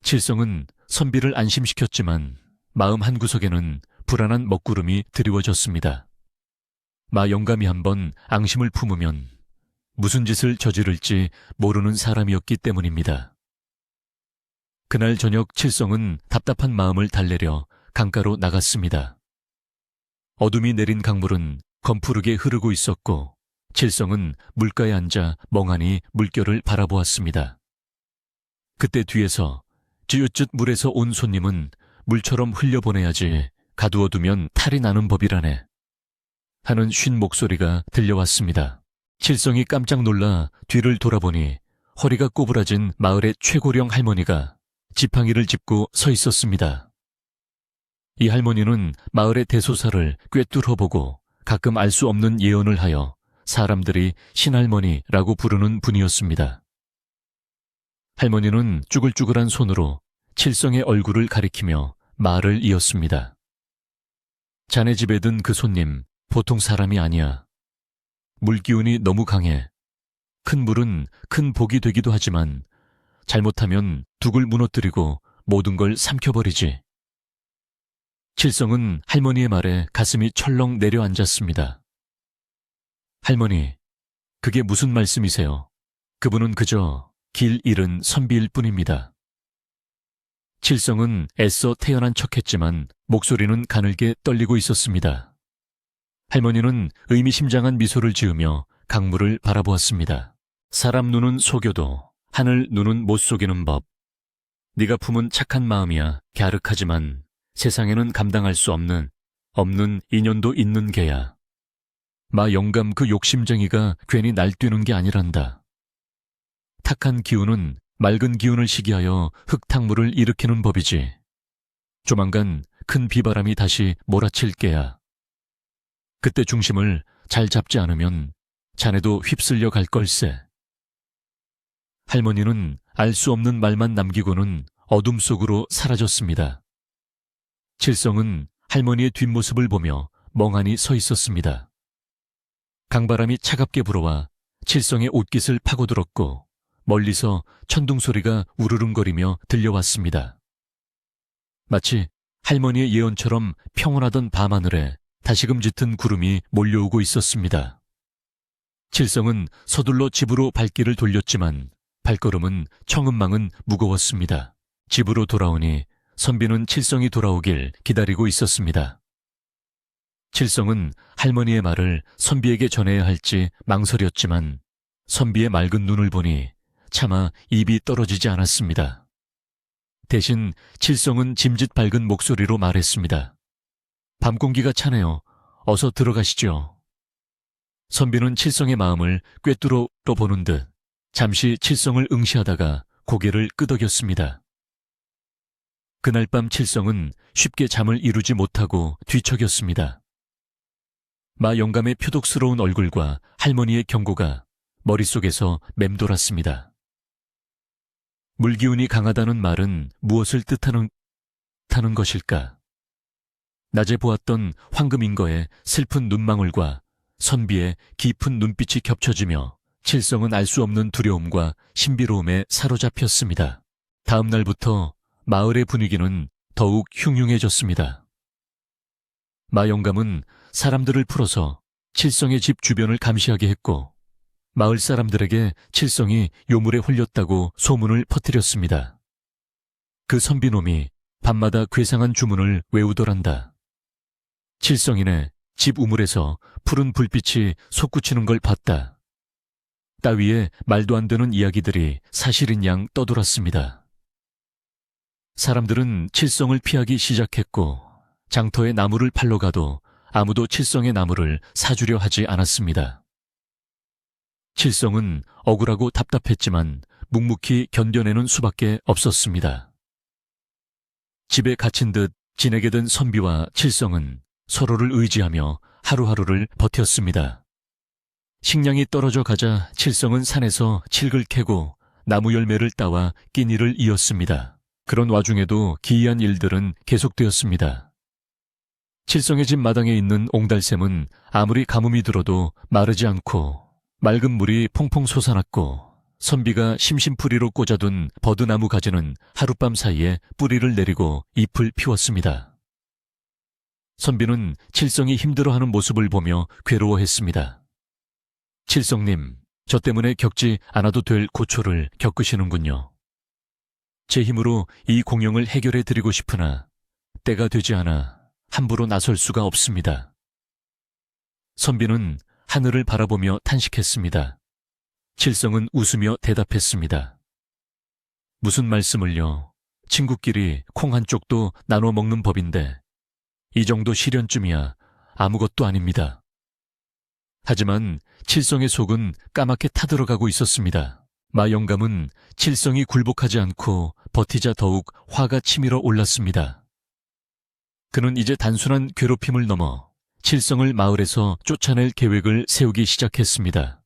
칠성은 선비를 안심시켰지만 마음 한구석에는 불안한 먹구름이 드리워졌습니다. 마 영감이 한번 앙심을 품으면 무슨 짓을 저지를지 모르는 사람이었기 때문입니다. 그날 저녁 칠성은 답답한 마음을 달래려 강가로 나갔습니다. 어둠이 내린 강물은 검푸르게 흐르고 있었고 칠성은 물가에 앉아 멍하니 물결을 바라보았습니다. 그때 뒤에서 찌읒읒 물에서 온 손님은 물처럼 흘려보내야지 가두어두면 탈이 나는 법이라네 하는 쉰 목소리가 들려왔습니다. 칠성이 깜짝 놀라 뒤를 돌아보니 허리가 꼬부라진 마을의 최고령 할머니가 지팡이를 짚고 서 있었습니다. 이 할머니는 마을의 대소사를 꿰뚫어보고 가끔 알 수 없는 예언을 하여 사람들이 신할머니라고 부르는 분이었습니다. 할머니는 쭈글쭈글한 손으로 칠성의 얼굴을 가리키며 말을 이었습니다. 자네 집에 든 그 손님 보통 사람이 아니야. 물기운이 너무 강해. 큰 물은 큰 복이 되기도 하지만 잘못하면 둑을 무너뜨리고 모든 걸 삼켜버리지. 칠성은 할머니의 말에 가슴이 철렁 내려앉았습니다. 할머니, 그게 무슨 말씀이세요? 그분은 그저 길 잃은 선비일 뿐입니다. 칠성은 애써 태연한 척했지만 목소리는 가늘게 떨리고 있었습니다. 할머니는 의미심장한 미소를 지으며 강물을 바라보았습니다. 사람 눈은 속여도 하늘 눈은 못 속이는 법. 네가 품은 착한 마음이야 갸륵하지만 세상에는 감당할 수 없는 인연도 있는 개야. 마 영감 그 욕심쟁이가 괜히 날뛰는 게 아니란다. 탁한 기운은 맑은 기운을 시기하여 흙탕물을 일으키는 법이지. 조만간 큰 비바람이 다시 몰아칠 게야. 그때 중심을 잘 잡지 않으면 자네도 휩쓸려 갈 걸세. 할머니는 알 수 없는 말만 남기고는 어둠 속으로 사라졌습니다. 칠성은 할머니의 뒷모습을 보며 멍하니 서 있었습니다. 강바람이 차갑게 불어와 칠성의 옷깃을 파고들었고 멀리서 천둥 소리가 우르릉거리며 들려왔습니다. 마치 할머니의 예언처럼 평온하던 밤하늘에 다시금 짙은 구름이 몰려오고 있었습니다. 칠성은 서둘러 집으로 발길을 돌렸지만 발걸음은 청음망은 무거웠습니다. 집으로 돌아오니 선비는 칠성이 돌아오길 기다리고 있었습니다. 칠성은 할머니의 말을 선비에게 전해야 할지 망설였지만 선비의 맑은 눈을 보니 차마 입이 떨어지지 않았습니다. 대신 칠성은 짐짓 밝은 목소리로 말했습니다. 밤 공기가 차네요. 어서 들어가시죠. 선비는 칠성의 마음을 꿰뚫어 보는 듯 잠시 칠성을 응시하다가 고개를 끄덕였습니다. 그날 밤 칠성은 쉽게 잠을 이루지 못하고 뒤척였습니다. 마 영감의 표독스러운 얼굴과 할머니의 경고가 머릿속에서 맴돌았습니다. 물기운이 강하다는 말은 무엇을 뜻하는 것일까? 낮에 보았던 황금인거의 슬픈 눈망울과 선비의 깊은 눈빛이 겹쳐지며 칠성은 알 수 없는 두려움과 신비로움에 사로잡혔습니다. 다음 날부터 마을의 분위기는 더욱 흉흉해졌습니다. 마 영감은 사람들을 풀어서 칠성의 집 주변을 감시하게 했고 마을 사람들에게 칠성이 요물에 홀렸다고 소문을 퍼뜨렸습니다. 그 선비놈이 밤마다 괴상한 주문을 외우더란다. 칠성이네 집 우물에서 푸른 불빛이 솟구치는 걸 봤다. 따위에 말도 안 되는 이야기들이 사실인 양 떠돌았습니다. 사람들은 칠성을 피하기 시작했고 장터에 나무를 팔러 가도 아무도 칠성의 나무를 사주려 하지 않았습니다. 칠성은 억울하고 답답했지만 묵묵히 견뎌내는 수밖에 없었습니다. 집에 갇힌 듯 지내게 된 선비와 칠성은 서로를 의지하며 하루하루를 버텼습니다. 식량이 떨어져 가자 칠성은 산에서 칡을 캐고 나무 열매를 따와 끼니를 이었습니다. 그런 와중에도 기이한 일들은 계속되었습니다. 칠성의 집 마당에 있는 옹달샘은 아무리 가뭄이 들어도 마르지 않고 맑은 물이 퐁퐁 솟아났고 선비가 심심풀이로 꽂아둔 버드나무 가지는 하룻밤 사이에 뿌리를 내리고 잎을 피웠습니다. 선비는 칠성이 힘들어하는 모습을 보며 괴로워했습니다. 칠성님, 저 때문에 겪지 않아도 될 고초를 겪으시는군요. 제 힘으로 이 공영을 해결해 드리고 싶으나 때가 되지 않아 함부로 나설 수가 없습니다. 선비는 하늘을 바라보며 탄식했습니다. 칠성은 웃으며 대답했습니다. 무슨 말씀을요? 친구끼리 콩 한 쪽도 나눠 먹는 법인데 이 정도 시련쯤이야 아무것도 아닙니다. 하지만 칠성의 속은 까맣게 타들어가고 있었습니다. 마 영감은 칠성이 굴복하지 않고 버티자 더욱 화가 치밀어 올랐습니다. 그는 이제 단순한 괴롭힘을 넘어 칠성을 마을에서 쫓아낼 계획을 세우기 시작했습니다.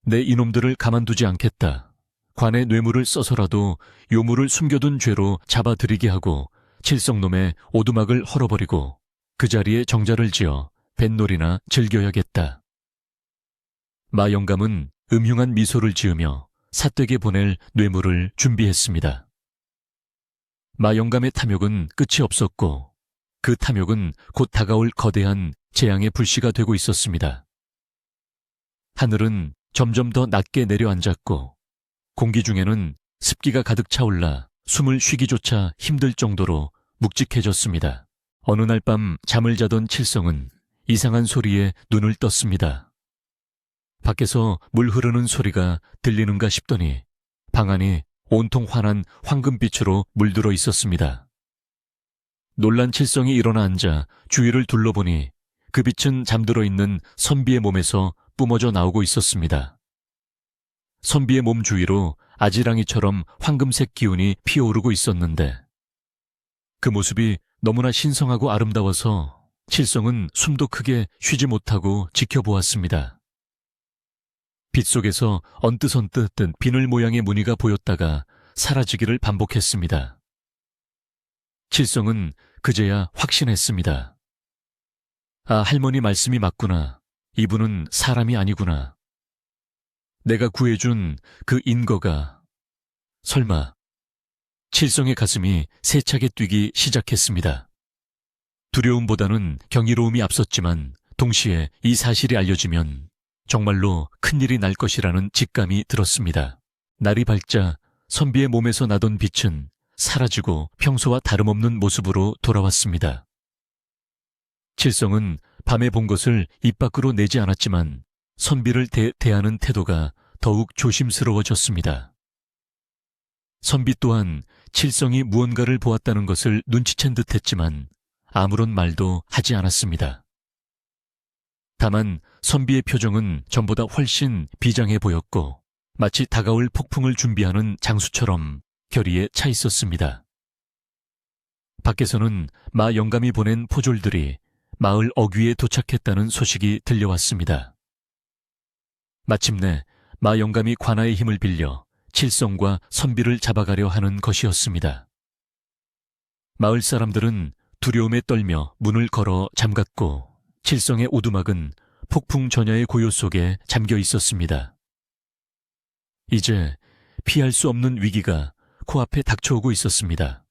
내 이놈들을 가만두지 않겠다. 관의 뇌물을 써서라도 요물을 숨겨둔 죄로 잡아들이게 하고 칠성놈의 오두막을 헐어버리고 그 자리에 정자를 지어 뱃놀이나 즐겨야겠다. 마 영감은 음흉한 미소를 지으며 사댁에 보낼 뇌물을 준비했습니다. 마 영감의 탐욕은 끝이 없었고 그 탐욕은 곧 다가올 거대한 재앙의 불씨가 되고 있었습니다. 하늘은 점점 더 낮게 내려앉았고 공기 중에는 습기가 가득 차올라 숨을 쉬기조차 힘들 정도로 묵직해졌습니다. 어느 날 밤 잠을 자던 칠성은 이상한 소리에 눈을 떴습니다. 밖에서 물 흐르는 소리가 들리는가 싶더니 방 안이 온통 환한 황금빛으로 물들어 있었습니다. 놀란 칠성이 일어나 앉아 주위를 둘러보니 그 빛은 잠들어 있는 선비의 몸에서 뿜어져 나오고 있었습니다. 선비의 몸 주위로 아지랑이처럼 황금색 기운이 피어오르고 있었는데 그 모습이 너무나 신성하고 아름다워서 칠성은 숨도 크게 쉬지 못하고 지켜보았습니다. 빛 속에서 언뜻언뜻 뜬 비늘 모양의 무늬가 보였다가 사라지기를 반복했습니다. 칠성은 그제야 확신했습니다. 아, 할머니 말씀이 맞구나. 이분은 사람이 아니구나. 내가 구해준 그 인거가 설마. 칠성의 가슴이 세차게 뛰기 시작했습니다. 두려움보다는 경이로움이 앞섰지만 동시에 이 사실이 알려지면 정말로 큰일이 날 것이라는 직감이 들었습니다. 날이 밝자 선비의 몸에서 나던 빛은 사라지고 평소와 다름없는 모습으로 돌아왔습니다. 칠성은 밤에 본 것을 입 밖으로 내지 않았지만 선비를 대하는 태도가 더욱 조심스러워졌습니다. 선비 또한 칠성이 무언가를 보았다는 것을 눈치챈 듯했지만 아무런 말도 하지 않았습니다. 다만 선비의 표정은 전보다 훨씬 비장해 보였고 마치 다가올 폭풍을 준비하는 장수처럼 결의에 차 있었습니다. 밖에서는 마 영감이 보낸 포졸들이 마을 어귀에 도착했다는 소식이 들려왔습니다. 마침내 마 영감이 관아의 힘을 빌려 칠성과 선비를 잡아가려 하는 것이었습니다. 마을 사람들은 두려움에 떨며 문을 걸어 잠갔고 칠성의 오두막은 폭풍 전야의 고요 속에 잠겨 있었습니다. 이제 피할 수 없는 위기가 코앞에 닥쳐오고 있었습니다.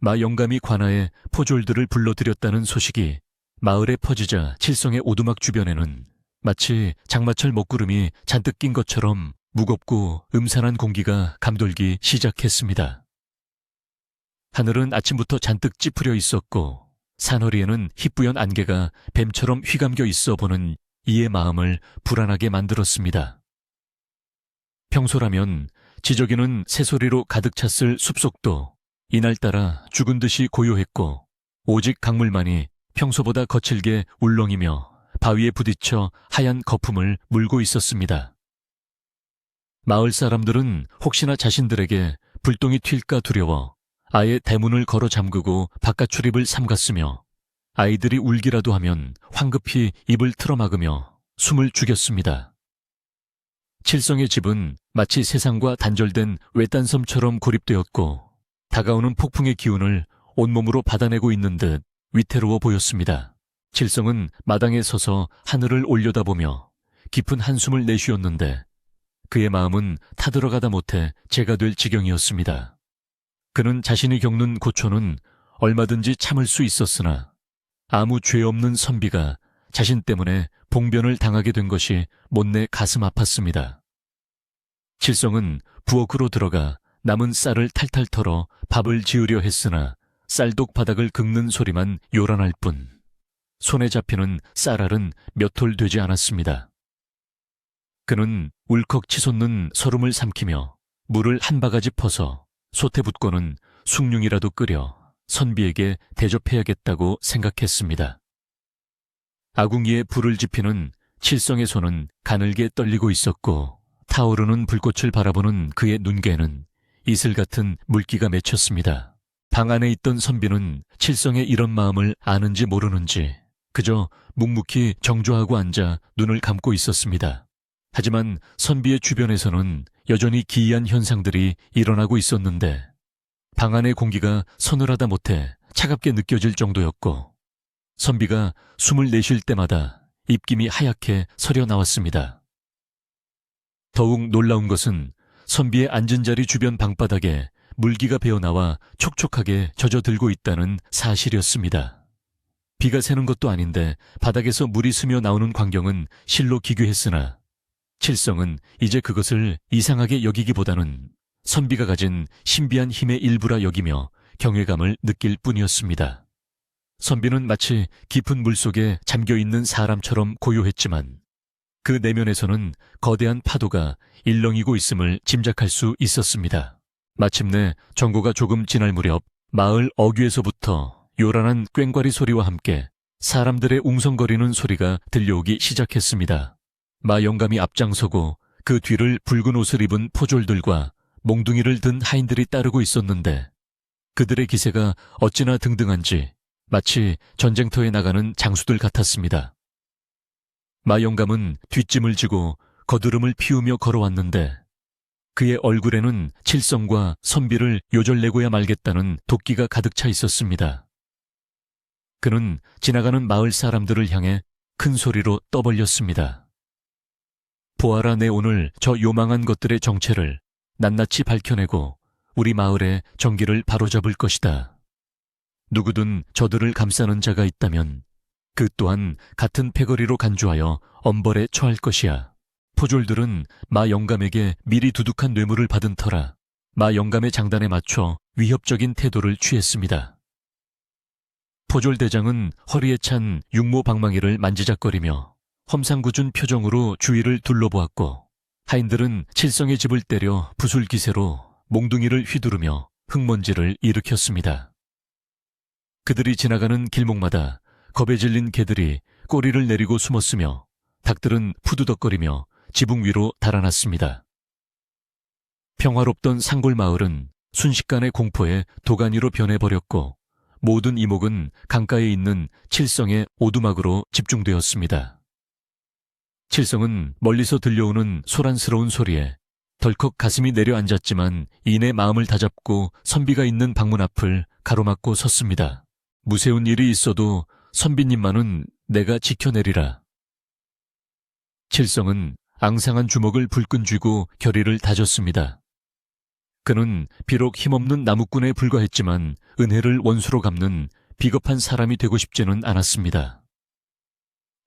마 영감이 관아에 포졸들을 불러들였다는 소식이 마을에 퍼지자 칠성의 오두막 주변에는 마치 장마철 먹구름이 잔뜩 낀 것처럼 무겁고 음산한 공기가 감돌기 시작했습니다. 하늘은 아침부터 잔뜩 찌푸려 있었고 산허리에는 희뿌연 안개가 뱀처럼 휘감겨 있어 보는 이의 마음을 불안하게 만들었습니다. 평소라면 지저귀는 새소리로 가득 찼을 숲속도 이날따라 죽은 듯이 고요했고 오직 강물만이 평소보다 거칠게 울렁이며 바위에 부딪혀 하얀 거품을 물고 있었습니다. 마을 사람들은 혹시나 자신들에게 불똥이 튈까 두려워 아예 대문을 걸어 잠그고 바깥 출입을 삼갔으며 아이들이 울기라도 하면 황급히 입을 틀어막으며 숨을 죽였습니다. 칠성의 집은 마치 세상과 단절된 외딴섬처럼 고립되었고 다가오는 폭풍의 기운을 온몸으로 받아내고 있는 듯 위태로워 보였습니다. 칠성은 마당에 서서 하늘을 올려다보며 깊은 한숨을 내쉬었는데 그의 마음은 타들어가다 못해 제가 될 지경이었습니다. 그는 자신이 겪는 고초는 얼마든지 참을 수 있었으나 아무 죄 없는 선비가 자신 때문에 봉변을 당하게 된 것이 못내 가슴 아팠습니다. 칠성은 부엌으로 들어가 남은 쌀을 탈탈 털어 밥을 지으려 했으나 쌀독 바닥을 긁는 소리만 요란할 뿐 손에 잡히는 쌀알은 몇 톨 되지 않았습니다. 그는 울컥 치솟는 설움을 삼키며 물을 한 바가지 퍼서 솥에 붓고는 숭늉이라도 끓여 선비에게 대접해야겠다고 생각했습니다. 아궁이에 불을 지피는 칠성의 손은 가늘게 떨리고 있었고 타오르는 불꽃을 바라보는 그의 눈개는 이슬 같은 물기가 맺혔습니다. 방 안에 있던 선비는 칠성의 이런 마음을 아는지 모르는지 그저 묵묵히 정조하고 앉아 눈을 감고 있었습니다. 하지만 선비의 주변에서는 여전히 기이한 현상들이 일어나고 있었는데 방 안의 공기가 서늘하다 못해 차갑게 느껴질 정도였고 선비가 숨을 내쉴 때마다 입김이 하얗게 서려 나왔습니다. 더욱 놀라운 것은 선비의 앉은 자리 주변 방바닥에 물기가 배어나와 촉촉하게 젖어들고 있다는 사실이었습니다. 비가 새는 것도 아닌데 바닥에서 물이 스며 나오는 광경은 실로 기괴했으나 칠성은 이제 그것을 이상하게 여기기보다는 선비가 가진 신비한 힘의 일부라 여기며 경외감을 느낄 뿐이었습니다. 선비는 마치 깊은 물속에 잠겨있는 사람처럼 고요했지만 그 내면에서는 거대한 파도가 일렁이고 있음을 짐작할 수 있었습니다. 마침내 정고가 조금 지날 무렵 마을 어귀에서부터 요란한 꽹과리 소리와 함께 사람들의 웅성거리는 소리가 들려오기 시작했습니다. 마 영감이 앞장서고 그 뒤를 붉은 옷을 입은 포졸들과 몽둥이를 든 하인들이 따르고 있었는데 그들의 기세가 어찌나 등등한지 마치 전쟁터에 나가는 장수들 같았습니다. 마 영감은 뒷짐을 지고 거드름을 피우며 걸어왔는데 그의 얼굴에는 칠성과 선비를 요절내고야 말겠다는 도끼가 가득 차 있었습니다. 그는 지나가는 마을 사람들을 향해 큰 소리로 떠벌렸습니다. 보아라, 내 오늘 저 요망한 것들의 정체를 낱낱이 밝혀내고 우리 마을의 정기를 바로잡을 것이다. 누구든 저들을 감싸는 자가 있다면 그 또한 같은 패거리로 간주하여 엄벌에 처할 것이야. 포졸들은 마 영감에게 미리 두둑한 뇌물을 받은 터라 마 영감의 장단에 맞춰 위협적인 태도를 취했습니다. 포졸 대장은 허리에 찬 육모 방망이를 만지작거리며 험상궂은 표정으로 주위를 둘러보았고 하인들은 칠성의 집을 때려 부술 기세로 몽둥이를 휘두르며 흙먼지를 일으켰습니다. 그들이 지나가는 길목마다 겁에 질린 개들이 꼬리를 내리고 숨었으며 닭들은 푸드덕거리며 지붕 위로 달아났습니다. 평화롭던 상골 마을은 순식간에 공포에 도가니로 변해버렸고 모든 이목은 강가에 있는 칠성의 오두막으로 집중되었습니다. 칠성은 멀리서 들려오는 소란스러운 소리에 덜컥 가슴이 내려앉았지만 이내 마음을 다잡고 선비가 있는 방문 앞을 가로막고 섰습니다. 무세운 일이 있어도 선비님만은 내가 지켜내리라. 칠성은 앙상한 주먹을 불끈 쥐고 결의를 다졌습니다. 그는 비록 힘없는 나무꾼에 불과했지만 은혜를 원수로 갚는 비겁한 사람이 되고 싶지는 않았습니다.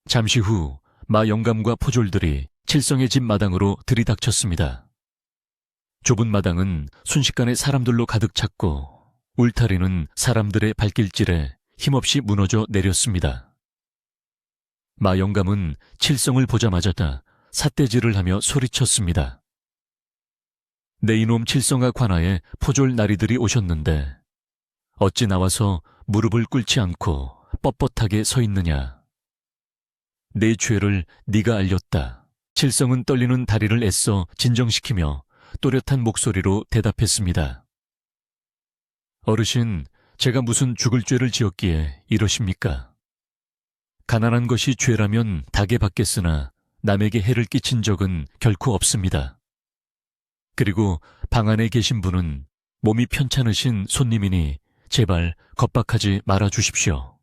잠시 후 마 영감과 포졸들이 칠성의 집 마당으로 들이닥쳤습니다. 좁은 마당은 순식간에 사람들로 가득 찼고 울타리는 사람들의 발길질에 힘없이 무너져 내렸습니다. 마 영감은 칠성을 보자마자 삿대질을 하며 소리쳤습니다. 내 이놈 칠성아 관아에 포졸 나리들이 오셨는데 어찌 나와서 무릎을 꿇지 않고 뻣뻣하게 서 있느냐. 내 죄를 네가 알렸다. 칠성은 떨리는 다리를 애써 진정시키며 또렷한 목소리로 대답했습니다. 어르신, 제가 무슨 죽을 죄를 지었기에 이러십니까? 가난한 것이 죄라면 닭에 받겠으나 남에게 해를 끼친 적은 결코 없습니다. 그리고 방 안에 계신 분은 몸이 편찮으신 손님이니 제발 겁박하지 말아 주십시오.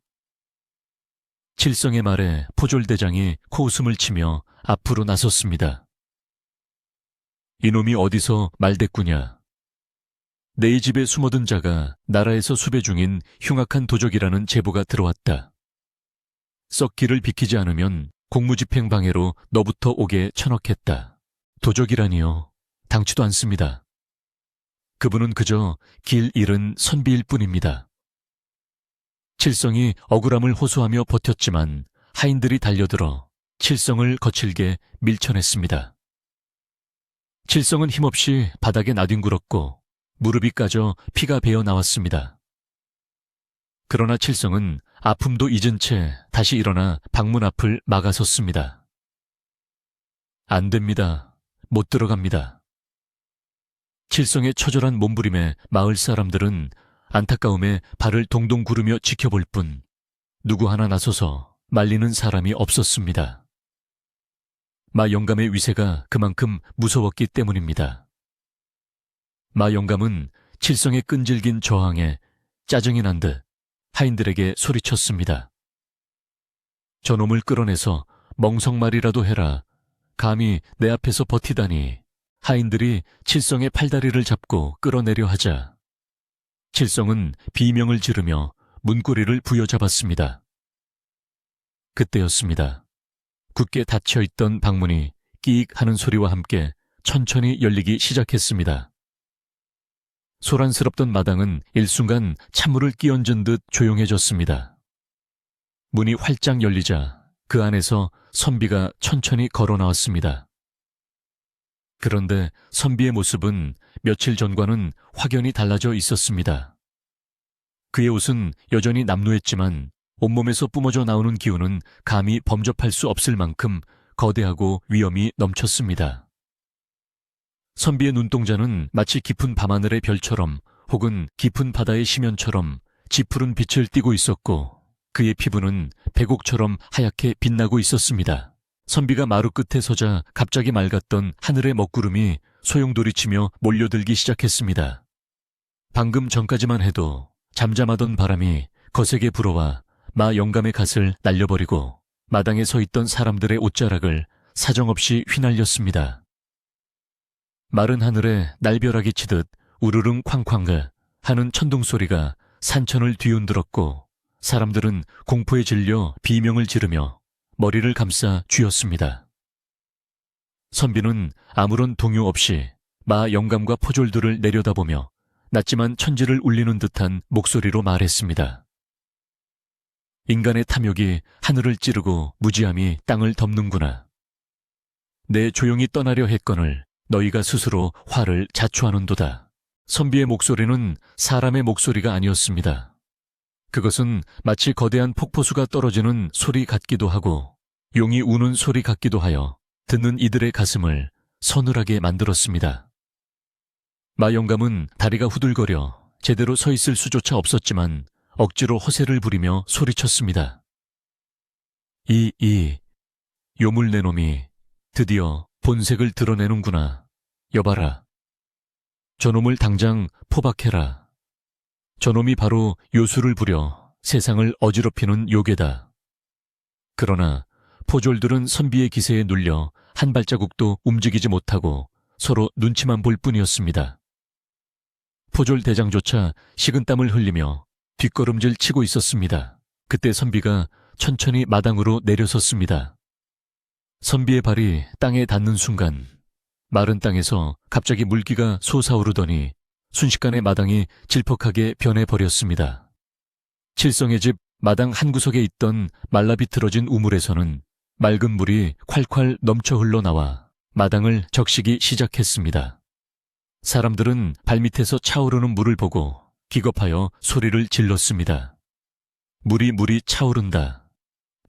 칠성의 말에 포졸대장이 코웃음을 치며 앞으로 나섰습니다. 이놈이 어디서 말대꾸냐. 내 집에 숨어든 자가 나라에서 수배 중인 흉악한 도적이라는 제보가 들어왔다. 썩기를 비키지 않으면 공무집행 방해로 너부터 오게 쳐넣겠다. 도적이라니요. 당치도 않습니다. 그분은 그저 길 잃은 선비일 뿐입니다. 칠성이 억울함을 호소하며 버텼지만 하인들이 달려들어 칠성을 거칠게 밀쳐냈습니다. 칠성은 힘없이 바닥에 나뒹굴었고 무릎이 까져 피가 배어 나왔습니다. 그러나 칠성은 아픔도 잊은 채 다시 일어나 방문 앞을 막아섰습니다. 안 됩니다. 못 들어갑니다. 칠성의 처절한 몸부림에 마을 사람들은 안타까움에 발을 동동 구르며 지켜볼 뿐 누구 하나 나서서 말리는 사람이 없었습니다. 마 영감의 위세가 그만큼 무서웠기 때문입니다. 마 영감은 칠성의 끈질긴 저항에 짜증이 난 듯 하인들에게 소리쳤습니다. 저놈을 끌어내서 멍석말이라도 해라. 감히 내 앞에서 버티다니. 하인들이 칠성의 팔다리를 잡고 끌어내려 하자 칠성은 비명을 지르며 문고리를 부여잡았습니다. 그때였습니다. 굳게 닫혀있던 방문이 끼익 하는 소리와 함께 천천히 열리기 시작했습니다. 소란스럽던 마당은 일순간 찬물을 끼얹은 듯 조용해졌습니다. 문이 활짝 열리자 그 안에서 선비가 천천히 걸어 나왔습니다. 그런데 선비의 모습은 며칠 전과는 확연히 달라져 있었습니다. 그의 옷은 여전히 남루했지만 온몸에서 뿜어져 나오는 기운은 감히 범접할 수 없을 만큼 거대하고 위엄이 넘쳤습니다. 선비의 눈동자는 마치 깊은 밤하늘의 별처럼 혹은 깊은 바다의 심연처럼 지푸른 빛을 띠고 있었고 그의 피부는 백옥처럼 하얗게 빛나고 있었습니다. 선비가 마루 끝에 서자 갑자기 맑았던 하늘의 먹구름이 소용돌이치며 몰려들기 시작했습니다. 방금 전까지만 해도 잠잠하던 바람이 거세게 불어와 마 영감의 갓을 날려버리고 마당에 서 있던 사람들의 옷자락을 사정없이 휘날렸습니다. 마른 하늘에 날벼락이 치듯 우르릉 쾅쾅 하는 천둥소리가 산천을 뒤흔들었고 사람들은 공포에 질려 비명을 지르며 머리를 감싸 쥐었습니다. 선비는 아무런 동요 없이 마 영감과 포졸들을 내려다보며 낮지만 천지를 울리는 듯한 목소리로 말했습니다. 인간의 탐욕이 하늘을 찌르고 무지함이 땅을 덮는구나. 내 조용히 떠나려 했거늘 너희가 스스로 화를 자초하는도다. 선비의 목소리는 사람의 목소리가 아니었습니다. 그것은 마치 거대한 폭포수가 떨어지는 소리 같기도 하고 용이 우는 소리 같기도 하여 듣는 이들의 가슴을 서늘하게 만들었습니다. 마 영감은 다리가 후들거려 제대로 서 있을 수조차 없었지만 억지로 허세를 부리며 소리쳤습니다. 이 요물 내놈이 드디어 본색을 드러내는구나. 여봐라. 저놈을 당장 포박해라. 저놈이 바로 요술을 부려 세상을 어지럽히는 요괴다. 그러나 포졸들은 선비의 기세에 눌려 한 발자국도 움직이지 못하고 서로 눈치만 볼 뿐이었습니다. 포졸 대장조차 식은땀을 흘리며 뒷걸음질 치고 있었습니다. 그때 선비가 천천히 마당으로 내려섰습니다. 선비의 발이 땅에 닿는 순간 마른 땅에서 갑자기 물기가 솟아오르더니 순식간에 마당이 질퍽하게 변해버렸습니다. 칠성의 집 마당 한 구석에 있던 말라비틀어진 우물에서는 맑은 물이 콸콸 넘쳐 흘러나와 마당을 적시기 시작했습니다. 사람들은 발밑에서 차오르는 물을 보고 기겁하여 소리를 질렀습니다. 물이 차오른다.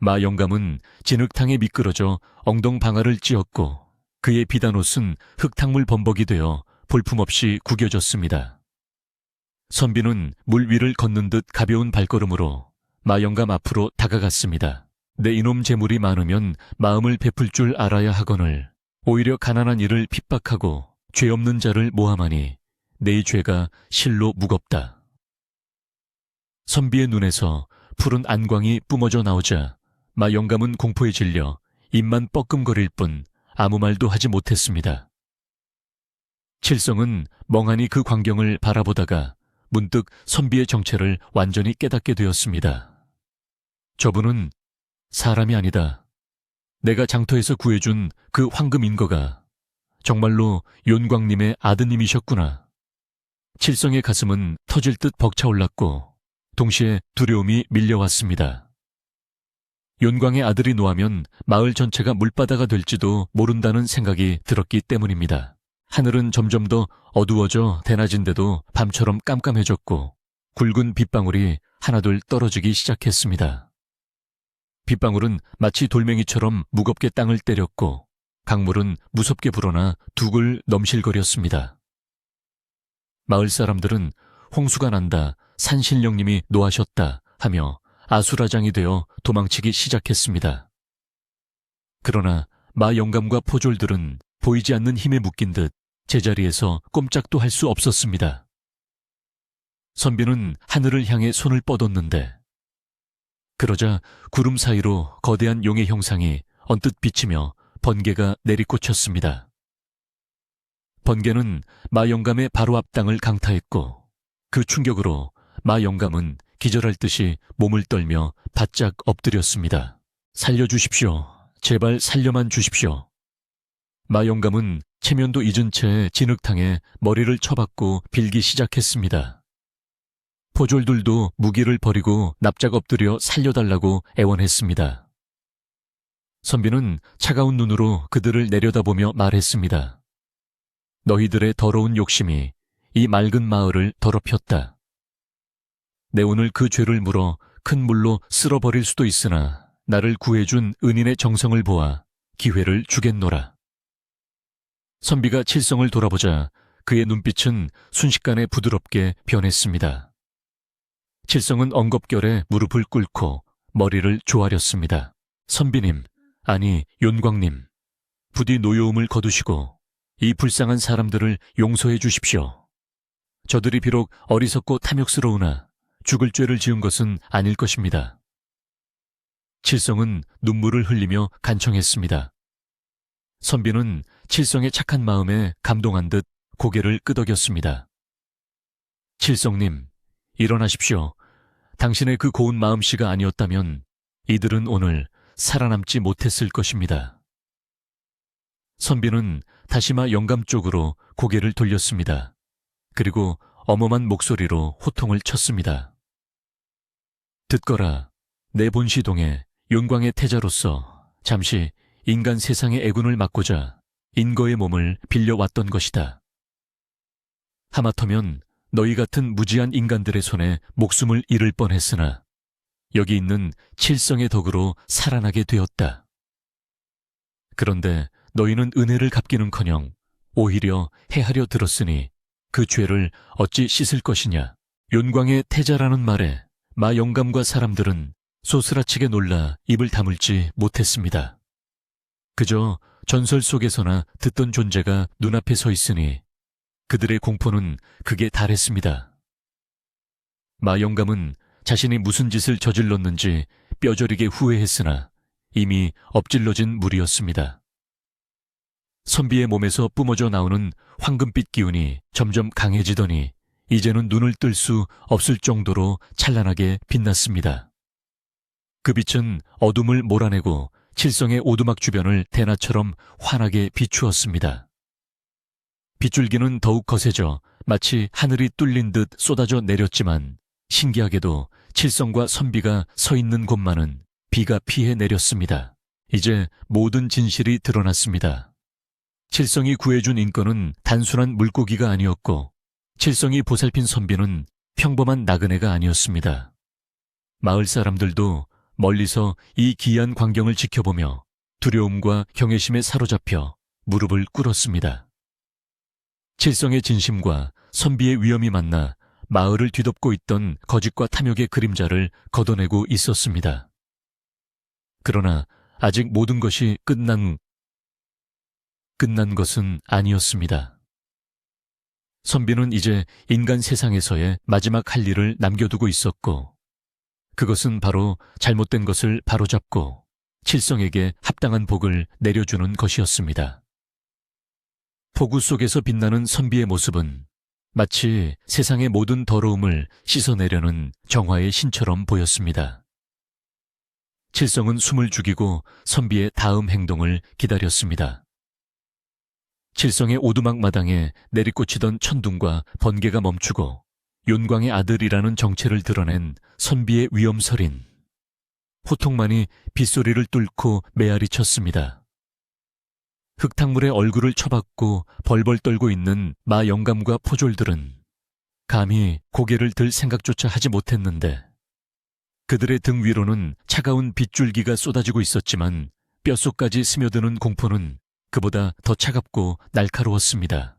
마 영감은 진흙탕에 미끄러져 엉덩방아를 찧었고 그의 비단옷은 흙탕물 범벅이 되어 볼품없이 구겨졌습니다. 선비는 물 위를 걷는 듯 가벼운 발걸음으로 마 영감 앞으로 다가갔습니다. 내 이놈 재물이 많으면 마음을 베풀 줄 알아야 하거늘 오히려 가난한 이를 핍박하고 죄 없는 자를 모함하니 내 죄가 실로 무겁다. 선비의 눈에서 푸른 안광이 뿜어져 나오자 마 영감은 공포에 질려 입만 뻐끔거릴 뿐 아무 말도 하지 못했습니다. 칠성은 멍하니 그 광경을 바라보다가 문득 선비의 정체를 완전히 깨닫게 되었습니다. 저분은 사람이 아니다. 내가 장터에서 구해준 그 황금인거가 정말로 윤광님의 아드님이셨구나. 칠성의 가슴은 터질 듯 벅차올랐고 동시에 두려움이 밀려왔습니다. 윤광의 아들이 노하면 마을 전체가 물바다가 될지도 모른다는 생각이 들었기 때문입니다. 하늘은 점점 더 어두워져 대낮인데도 밤처럼 깜깜해졌고 굵은 빗방울이 하나둘 떨어지기 시작했습니다. 빗방울은 마치 돌멩이처럼 무겁게 땅을 때렸고 강물은 무섭게 불어나 둑을 넘실거렸습니다. 마을 사람들은 홍수가 난다, 산신령님이 노하셨다 하며 아수라장이 되어 도망치기 시작했습니다. 그러나 마 영감과 포졸들은 보이지 않는 힘에 묶인 듯 제자리에서 꼼짝도 할 수 없었습니다. 선비는 하늘을 향해 손을 뻗었는데 그러자 구름 사이로 거대한 용의 형상이 언뜻 비치며 번개가 내리꽂혔습니다. 번개는 마 영감의 바로 앞 땅을 강타했고 그 충격으로 마 영감은 기절할 듯이 몸을 떨며 바짝 엎드렸습니다. 살려주십시오. 제발 살려만 주십시오. 마 영감은 체면도 잊은 채 진흙탕에 머리를 쳐박고 빌기 시작했습니다. 포졸들도 무기를 버리고 납작 엎드려 살려달라고 애원했습니다. 선비는 차가운 눈으로 그들을 내려다보며 말했습니다. 너희들의 더러운 욕심이 이 맑은 마을을 더럽혔다. 내 오늘 그 죄를 물어 큰 물로 쓸어버릴 수도 있으나 나를 구해준 은인의 정성을 보아 기회를 주겠노라. 선비가 칠성을 돌아보자 그의 눈빛은 순식간에 부드럽게 변했습니다. 칠성은 엉겁결에 무릎을 꿇고 머리를 조아렸습니다. 선비님, 아니 윤광님, 부디 노여움을 거두시고 이 불쌍한 사람들을 용서해 주십시오. 저들이 비록 어리석고 탐욕스러우나 죽을 죄를 지은 것은 아닐 것입니다. 칠성은 눈물을 흘리며 간청했습니다. 선비는 칠성의 착한 마음에 감동한 듯 고개를 끄덕였습니다. 칠성님, 일어나십시오. 당신의 그 고운 마음씨가 아니었다면 이들은 오늘 살아남지 못했을 것입니다. 선비는 다시 마 영감 쪽으로 고개를 돌렸습니다. 그리고 엄엄한 목소리로 호통을 쳤습니다. 듣거라, 내 본시동에 윤광의 태자로서 잠시 인간 세상의 애군을 막고자 인거의 몸을 빌려왔던 것이다. 하마터면 너희 같은 무지한 인간들의 손에 목숨을 잃을 뻔했으나 여기 있는 칠성의 덕으로 살아나게 되었다. 그런데 너희는 은혜를 갚기는커녕 오히려 해하려 들었으니 그 죄를 어찌 씻을 것이냐. 윤광의 태자라는 말에 마 영감과 사람들은 소스라치게 놀라 입을 다물지 못했습니다. 그저 전설 속에서나 듣던 존재가 눈앞에 서 있으니 그들의 공포는 극에 달했습니다. 마 영감은 자신이 무슨 짓을 저질렀는지 뼈저리게 후회했으나 이미 엎질러진 물이었습니다. 선비의 몸에서 뿜어져 나오는 황금빛 기운이 점점 강해지더니 이제는 눈을 뜰 수 없을 정도로 찬란하게 빛났습니다. 그 빛은 어둠을 몰아내고 칠성의 오두막 주변을 대낮처럼 환하게 비추었습니다. 빗줄기는 더욱 거세져 마치 하늘이 뚫린 듯 쏟아져 내렸지만 신기하게도 칠성과 선비가 서 있는 곳만은 비가 피해 내렸습니다. 이제 모든 진실이 드러났습니다. 칠성이 구해준 인권은 단순한 물고기가 아니었고 칠성이 보살핀 선비는 평범한 나그네가 아니었습니다. 마을 사람들도 멀리서 이 기이한 광경을 지켜보며 두려움과 경외심에 사로잡혀 무릎을 꿇었습니다. 칠성의 진심과 선비의 위험이 만나 마을을 뒤덮고 있던 거짓과 탐욕의 그림자를 걷어내고 있었습니다. 그러나 아직 모든 것이 끝난 것은 아니었습니다. 선비는 이제 인간 세상에서의 마지막 할 일을 남겨두고 있었고 그것은 바로 잘못된 것을 바로잡고 칠성에게 합당한 복을 내려주는 것이었습니다. 폭우 속에서 빛나는 선비의 모습은 마치 세상의 모든 더러움을 씻어내려는 정화의 신처럼 보였습니다. 칠성은 숨을 죽이고 선비의 다음 행동을 기다렸습니다. 칠성의 오두막 마당에 내리꽂히던 천둥과 번개가 멈추고 윤광의 아들이라는 정체를 드러낸 선비의 위엄설인 호통만이 빗소리를 뚫고 메아리 쳤습니다. 흙탕물에 얼굴을 쳐박고 벌벌 떨고 있는 마 영감과 포졸들은 감히 고개를 들 생각조차 하지 못했는데 그들의 등 위로는 차가운 빗줄기가 쏟아지고 있었지만 뼛속까지 스며드는 공포는 그보다 더 차갑고 날카로웠습니다.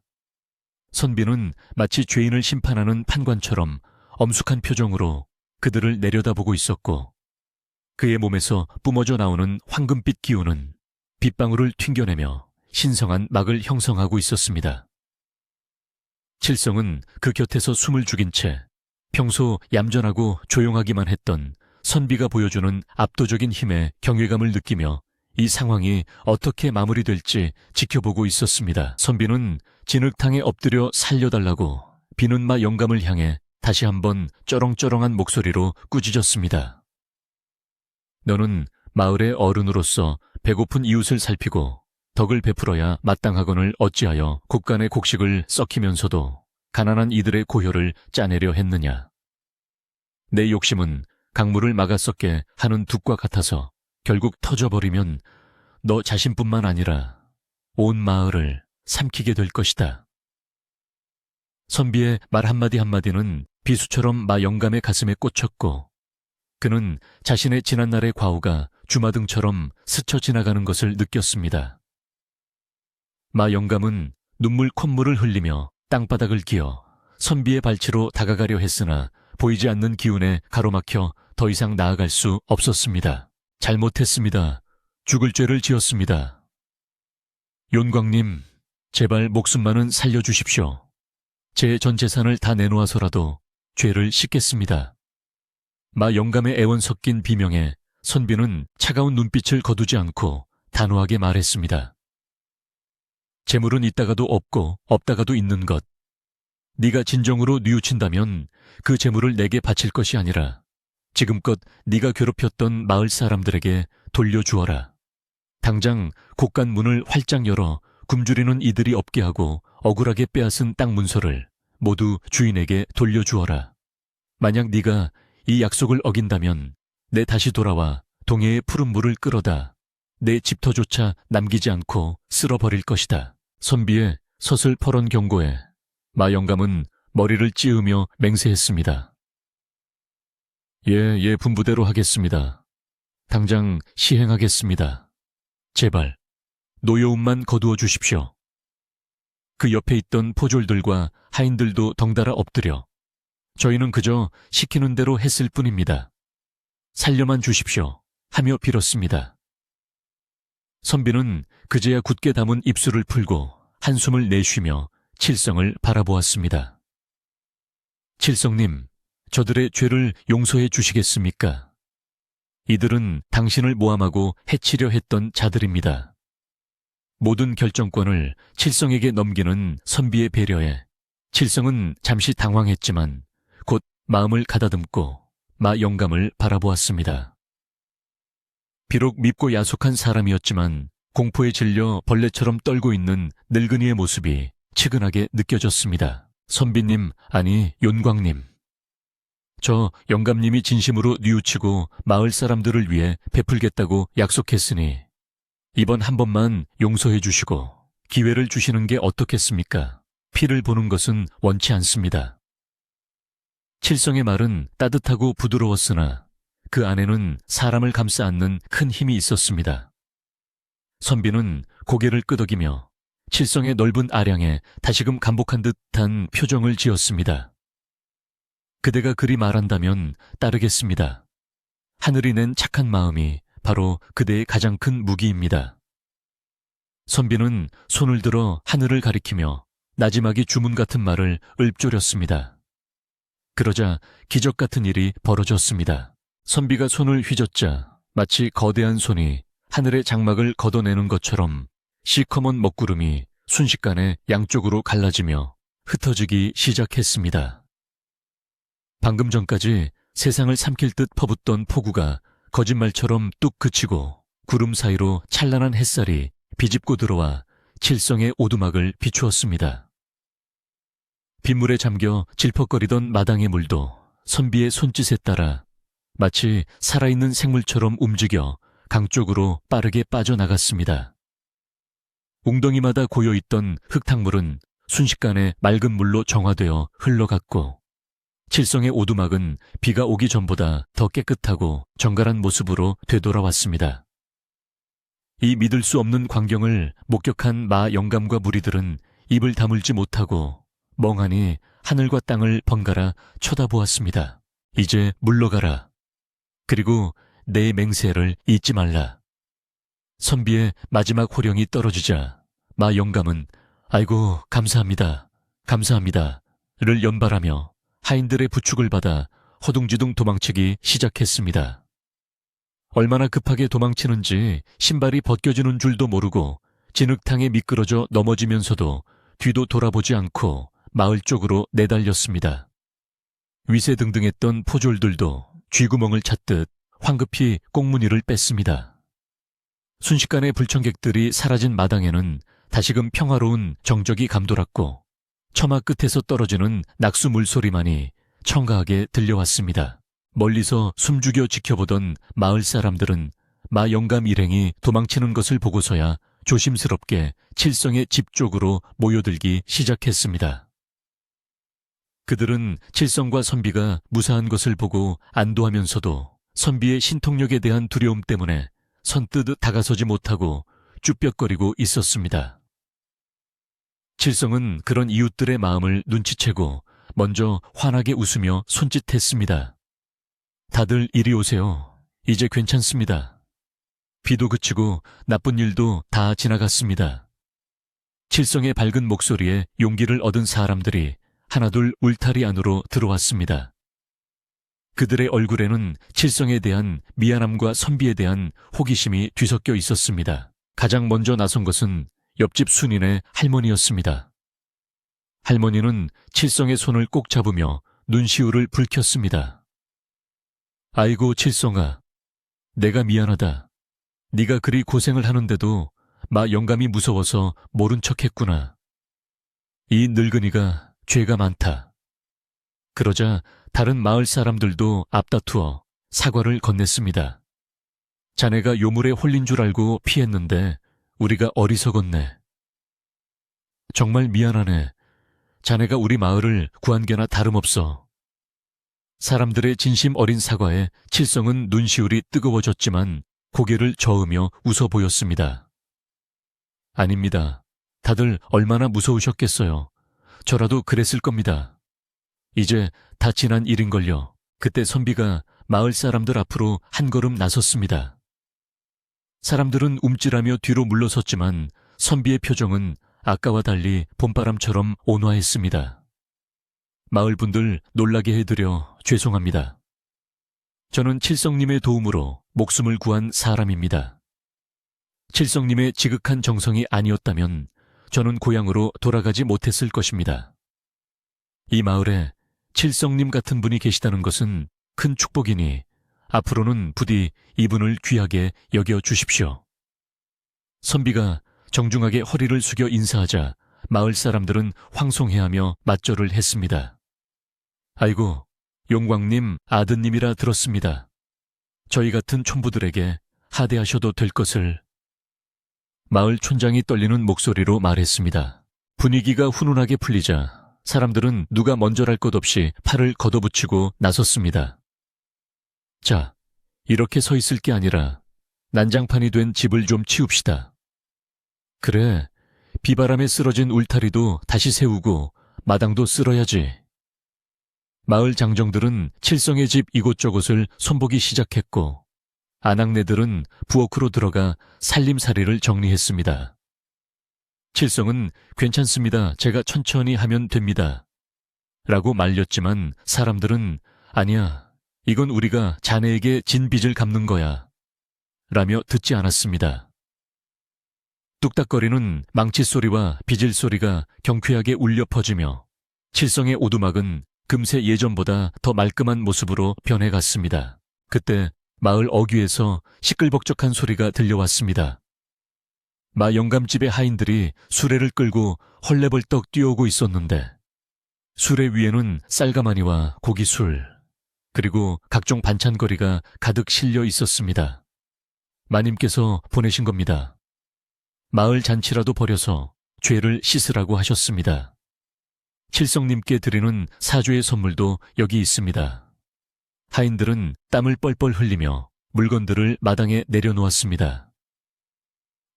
선비는 마치 죄인을 심판하는 판관처럼 엄숙한 표정으로 그들을 내려다보고 있었고 그의 몸에서 뿜어져 나오는 황금빛 기운은 빗방울을 튕겨내며 신성한 막을 형성하고 있었습니다. 칠성은 그 곁에서 숨을 죽인 채 평소 얌전하고 조용하기만 했던 선비가 보여주는 압도적인 힘에 경외감을 느끼며 이 상황이 어떻게 마무리될지 지켜보고 있었습니다. 선비는 진흙탕에 엎드려 살려달라고 비는 마 영감을 향해 다시 한번 쩌렁쩌렁한 목소리로 꾸짖었습니다. 너는 마을의 어른으로서 배고픈 이웃을 살피고 덕을 베풀어야 마땅하거늘 어찌하여 곡간의 곡식을 썩히면서도 가난한 이들의 고혈을 짜내려 했느냐. 내 욕심은 강물을 막아 썩게 하는 둑과 같아서 결국 터져버리면 너 자신뿐만 아니라 온 마을을 삼키게 될 것이다. 선비의 말 한마디 한마디는 비수처럼 마 영감의 가슴에 꽂혔고 그는 자신의 지난날의 과오가 주마등처럼 스쳐 지나가는 것을 느꼈습니다. 마 영감은 눈물 콧물을 흘리며 땅바닥을 기어 선비의 발치로 다가가려 했으나 보이지 않는 기운에 가로막혀 더 이상 나아갈 수 없었습니다. 잘못했습니다. 죽을 죄를 지었습니다. 윤광님, 제발 목숨만은 살려주십시오. 제 전 재산을 다 내놓아서라도 죄를 씻겠습니다. 마 영감의 애원 섞인 비명에 선비는 차가운 눈빛을 거두지 않고 단호하게 말했습니다. 재물은 있다가도 없고 없다가도 있는 것. 네가 진정으로 뉘우친다면 그 재물을 내게 바칠 것이 아니라 지금껏 네가 괴롭혔던 마을 사람들에게 돌려주어라. 당장 곡간 문을 활짝 열어 굶주리는 이들이 없게 하고 억울하게 빼앗은 땅 문서를 모두 주인에게 돌려주어라. 만약 네가 이 약속을 어긴다면 내 다시 돌아와 동해의 푸른 물을 끌어다 내 집터조차 남기지 않고 쓸어버릴 것이다. 선비의 서슬퍼런 경고에 마 영감은 머리를 찌으며 맹세했습니다. 예, 분부대로 하겠습니다. 당장 시행하겠습니다. 제발 노여움만 거두어 주십시오. 그 옆에 있던 포졸들과 하인들도 덩달아 엎드려 저희는 그저 시키는 대로 했을 뿐입니다. 살려만 주십시오 하며 빌었습니다. 선비는 그제야 굳게 담은 입술을 풀고 한숨을 내쉬며 칠성을 바라보았습니다. 칠성님, 저들의 죄를 용서해 주시겠습니까? 이들은 당신을 모함하고 해치려 했던 자들입니다. 모든 결정권을 칠성에게 넘기는 선비의 배려에 칠성은 잠시 당황했지만 곧 마음을 가다듬고 마 영감을 바라보았습니다. 비록 밉고 야속한 사람이었지만 공포에 질려 벌레처럼 떨고 있는 늙은이의 모습이 치근하게 느껴졌습니다. 선비님, 아니 윤광님. 저 영감님이 진심으로 뉘우치고 마을 사람들을 위해 베풀겠다고 약속했으니 이번 한 번만 용서해 주시고 기회를 주시는 게 어떻겠습니까? 피를 보는 것은 원치 않습니다. 칠성의 말은 따뜻하고 부드러웠으나 그 안에는 사람을 감싸 안는 큰 힘이 있었습니다. 선비는 고개를 끄덕이며 칠성의 넓은 아량에 다시금 감복한 듯한 표정을 지었습니다. 그대가 그리 말한다면 따르겠습니다. 하늘이 낸 착한 마음이 바로 그대의 가장 큰 무기입니다. 선비는 손을 들어 하늘을 가리키며 나지막이 주문 같은 말을 읊조렸습니다. 그러자 기적 같은 일이 벌어졌습니다. 선비가 손을 휘젓자 마치 거대한 손이 하늘의 장막을 걷어내는 것처럼 시커먼 먹구름이 순식간에 양쪽으로 갈라지며 흩어지기 시작했습니다. 방금 전까지 세상을 삼킬 듯 퍼붓던 폭우가 거짓말처럼 뚝 그치고 구름 사이로 찬란한 햇살이 비집고 들어와 칠성의 오두막을 비추었습니다. 빗물에 잠겨 질퍽거리던 마당의 물도 선비의 손짓에 따라 마치 살아있는 생물처럼 움직여 강 쪽으로 빠르게 빠져나갔습니다. 웅덩이마다 고여있던 흙탕물은 순식간에 맑은 물로 정화되어 흘러갔고 칠성의 오두막은 비가 오기 전보다 더 깨끗하고 정갈한 모습으로 되돌아왔습니다. 이 믿을 수 없는 광경을 목격한 마 영감과 무리들은 입을 다물지 못하고 멍하니 하늘과 땅을 번갈아 쳐다보았습니다. 이제 물러가라. 그리고 내 맹세를 잊지 말라. 선비의 마지막 호령이 떨어지자 마 영감은 아이고 감사합니다. 감사합니다를 연발하며 하인들의 부축을 받아 허둥지둥 도망치기 시작했습니다. 얼마나 급하게 도망치는지 신발이 벗겨지는 줄도 모르고 진흙탕에 미끄러져 넘어지면서도 뒤도 돌아보지 않고 마을 쪽으로 내달렸습니다. 위세등등했던 포졸들도 쥐구멍을 찾듯 황급히 꽁무니를 뺐습니다. 순식간에 불청객들이 사라진 마당에는 다시금 평화로운 정적이 감돌았고 처마 끝에서 떨어지는 낙수 물소리만이 청가하게 들려왔습니다. 멀리서 숨죽여 지켜보던 마을 사람들은 마 영감 일행이 도망치는 것을 보고서야 조심스럽게 칠성의 집 쪽으로 모여들기 시작했습니다. 그들은 칠성과 선비가 무사한 것을 보고 안도하면서도 선비의 신통력에 대한 두려움 때문에 선뜻 다가서지 못하고 쭈뼛거리고 있었습니다. 칠성은 그런 이웃들의 마음을 눈치채고 먼저 환하게 웃으며 손짓했습니다. 다들 이리 오세요. 이제 괜찮습니다. 비도 그치고 나쁜 일도 다 지나갔습니다. 칠성의 밝은 목소리에 용기를 얻은 사람들이 하나둘 울타리 안으로 들어왔습니다. 그들의 얼굴에는 칠성에 대한 미안함과 선비에 대한 호기심이 뒤섞여 있었습니다. 가장 먼저 나선 것은 옆집 순인의 할머니였습니다. 할머니는 칠성의 손을 꼭 잡으며 눈시울을 붉혔습니다. 아이고 칠성아, 내가 미안하다. 네가 그리 고생을 하는데도 마 영감이 무서워서 모른 척했구나. 이 늙은이가 죄가 많다. 그러자 다른 마을 사람들도 앞다투어 사과를 건넸습니다. 자네가 요물에 홀린 줄 알고 피했는데 우리가 어리석었네. 정말 미안하네. 자네가 우리 마을을 구한 게나 다름없어. 사람들의 진심 어린 사과에 칠성은 눈시울이 뜨거워졌지만 고개를 저으며 웃어 보였습니다. 아닙니다. 다들 얼마나 무서우셨겠어요. 저라도 그랬을 겁니다. 이제 다 지난 일인걸요. 그때 선비가 마을 사람들 앞으로 한 걸음 나섰습니다. 사람들은 움찔하며 뒤로 물러섰지만 선비의 표정은 아까와 달리 봄바람처럼 온화했습니다. 마을 분들 놀라게 해드려 죄송합니다. 저는 칠성님의 도움으로 목숨을 구한 사람입니다. 칠성님의 지극한 정성이 아니었다면 저는 고향으로 돌아가지 못했을 것입니다. 이 마을에 칠성님 같은 분이 계시다는 것은 큰 축복이니 앞으로는 부디 이분을 귀하게 여겨 주십시오. 선비가 정중하게 허리를 숙여 인사하자 마을 사람들은 황송해하며 맞절을 했습니다. 아이고, 용광님 아드님이라 들었습니다. 저희 같은 촌부들에게 하대하셔도 될 것을. 마을 촌장이 떨리는 목소리로 말했습니다. 분위기가 훈훈하게 풀리자 사람들은 누가 먼저랄 것 없이 팔을 걷어붙이고 나섰습니다. 자, 이렇게 서 있을 게 아니라 난장판이 된 집을 좀 치웁시다. 그래, 비바람에 쓰러진 울타리도 다시 세우고 마당도 쓸어야지. 마을 장정들은 칠성의 집 이곳저곳을 손보기 시작했고 아낙네들은 부엌으로 들어가 살림살이를 정리했습니다. 칠성은 괜찮습니다. 제가 천천히 하면 됩니다. 라고 말렸지만 사람들은 아니야, 이건 우리가 자네에게 진 빚을 갚는 거야. 라며 듣지 않았습니다. 뚝딱거리는 망치 소리와 비질 소리가 경쾌하게 울려 퍼지며 칠성의 오두막은 금세 예전보다 더 말끔한 모습으로 변해갔습니다. 그때 마을 어귀에서 시끌벅적한 소리가 들려왔습니다. 마 영감집의 하인들이 수레를 끌고 헐레벌떡 뛰어오고 있었는데 수레 위에는 쌀가마니와 고기술 그리고 각종 반찬거리가 가득 실려 있었습니다. 마님께서 보내신 겁니다. 마을 잔치라도 벌여서 죄를 씻으라고 하셨습니다. 칠성님께 드리는 사죄의 선물도 여기 있습니다. 하인들은 땀을 뻘뻘 흘리며 물건들을 마당에 내려놓았습니다.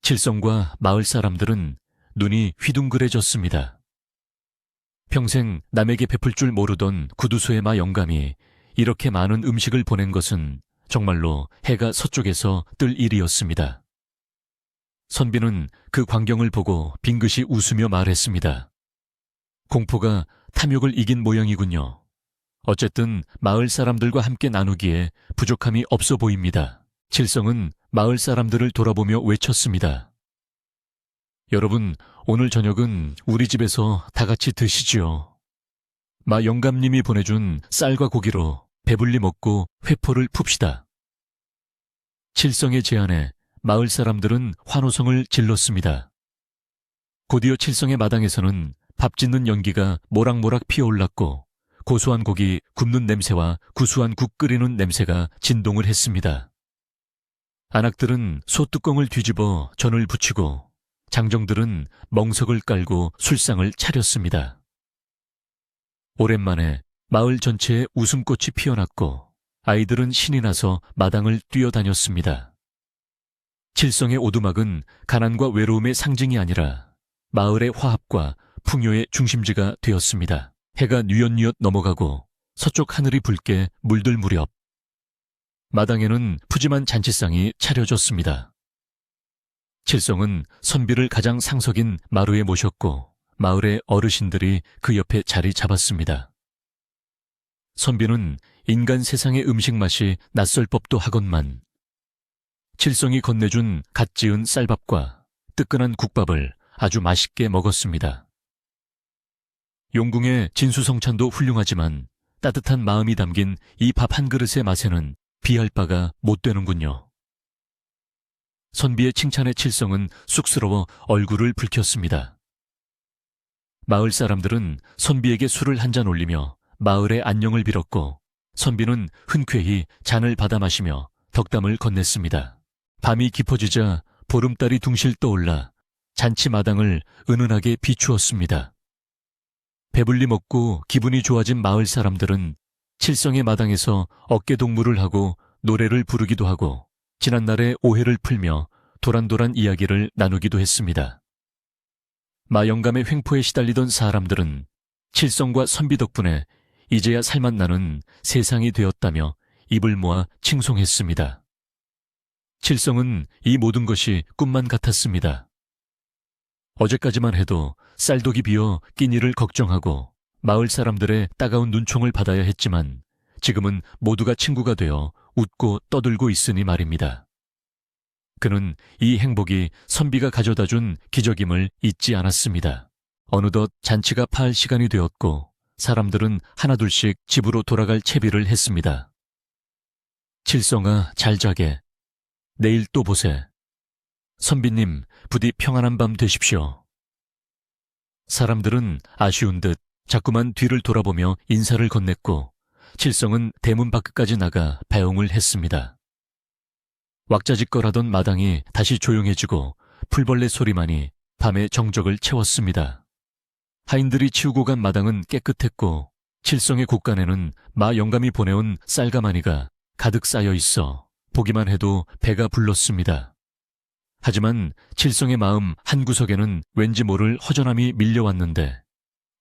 칠성과 마을 사람들은 눈이 휘둥그레졌습니다. 평생 남에게 베풀 줄 모르던 구두소의 마 영감이 이렇게 많은 음식을 보낸 것은 정말로 해가 서쪽에서 뜰 일이었습니다. 선비는 그 광경을 보고 빙긋이 웃으며 말했습니다. 공포가 탐욕을 이긴 모양이군요. 어쨌든 마을 사람들과 함께 나누기에 부족함이 없어 보입니다. 칠성은 마을 사람들을 돌아보며 외쳤습니다. 여러분, 오늘 저녁은 우리 집에서 다 같이 드시지요. 마 영감님이 보내준 쌀과 고기로 배불리 먹고 회포를 풉시다. 칠성의 제안에 마을 사람들은 환호성을 질렀습니다. 곧이어 칠성의 마당에서는 밥 짓는 연기가 모락모락 피어올랐고 고소한 고기 굽는 냄새와 구수한 국 끓이는 냄새가 진동을 했습니다. 안악들은 소뚜껑을 뒤집어 전을 부치고 장정들은 멍석을 깔고 술상을 차렸습니다. 오랜만에 마을 전체에 웃음꽃이 피어났고 아이들은 신이 나서 마당을 뛰어다녔습니다. 칠성의 오두막은 가난과 외로움의 상징이 아니라 마을의 화합과 풍요의 중심지가 되었습니다. 해가 뉘엿뉘엿 넘어가고 서쪽 하늘이 붉게 물들 무렵 마당에는 푸짐한 잔치상이 차려졌습니다. 칠성은 선비를 가장 상석인 마루에 모셨고 마을의 어르신들이 그 옆에 자리 잡았습니다. 선비는 인간 세상의 음식 맛이 낯설 법도 하건만 칠성이 건네준 갓 지은 쌀밥과 뜨끈한 국밥을 아주 맛있게 먹었습니다. 용궁의 진수성찬도 훌륭하지만 따뜻한 마음이 담긴 이 밥 한 그릇의 맛에는 비할 바가 못 되는군요. 선비의 칭찬에 칠성은 쑥스러워 얼굴을 붉혔습니다. 마을 사람들은 선비에게 술을 한 잔 올리며 마을의 안녕을 빌었고 선비는 흔쾌히 잔을 받아 마시며 덕담을 건넸습니다. 밤이 깊어지자 보름달이 둥실 떠올라 잔치 마당을 은은하게 비추었습니다. 배불리 먹고 기분이 좋아진 마을 사람들은 칠성의 마당에서 어깨동무를 하고 노래를 부르기도 하고 지난날의 오해를 풀며 도란도란 이야기를 나누기도 했습니다. 마 영감의 횡포에 시달리던 사람들은 칠성과 선비 덕분에 이제야 살맛나는 세상이 되었다며 입을 모아 칭송했습니다. 칠성은 이 모든 것이 꿈만 같았습니다. 어제까지만 해도 쌀독이 비어 끼니를 걱정하고 마을 사람들의 따가운 눈총을 받아야 했지만 지금은 모두가 친구가 되어 웃고 떠들고 있으니 말입니다. 그는 이 행복이 선비가 가져다준 기적임을 잊지 않았습니다. 어느덧 잔치가 파할 시간이 되었고 사람들은 하나둘씩 집으로 돌아갈 채비를 했습니다. 칠성아, 잘 자게. 내일 또 보세. 선비님, 부디 평안한 밤 되십시오. 사람들은 아쉬운 듯 자꾸만 뒤를 돌아보며 인사를 건넸고 칠성은 대문 밖까지 나가 배웅을 했습니다. 왁자지껄하던 마당이 다시 조용해지고 풀벌레 소리만이 밤의 정적을 채웠습니다. 하인들이 치우고 간 마당은 깨끗했고 칠성의 곳간에는 마 영감이 보내온 쌀가마니가 가득 쌓여 있어 보기만 해도 배가 불렀습니다. 하지만 칠성의 마음 한구석에는 왠지 모를 허전함이 밀려왔는데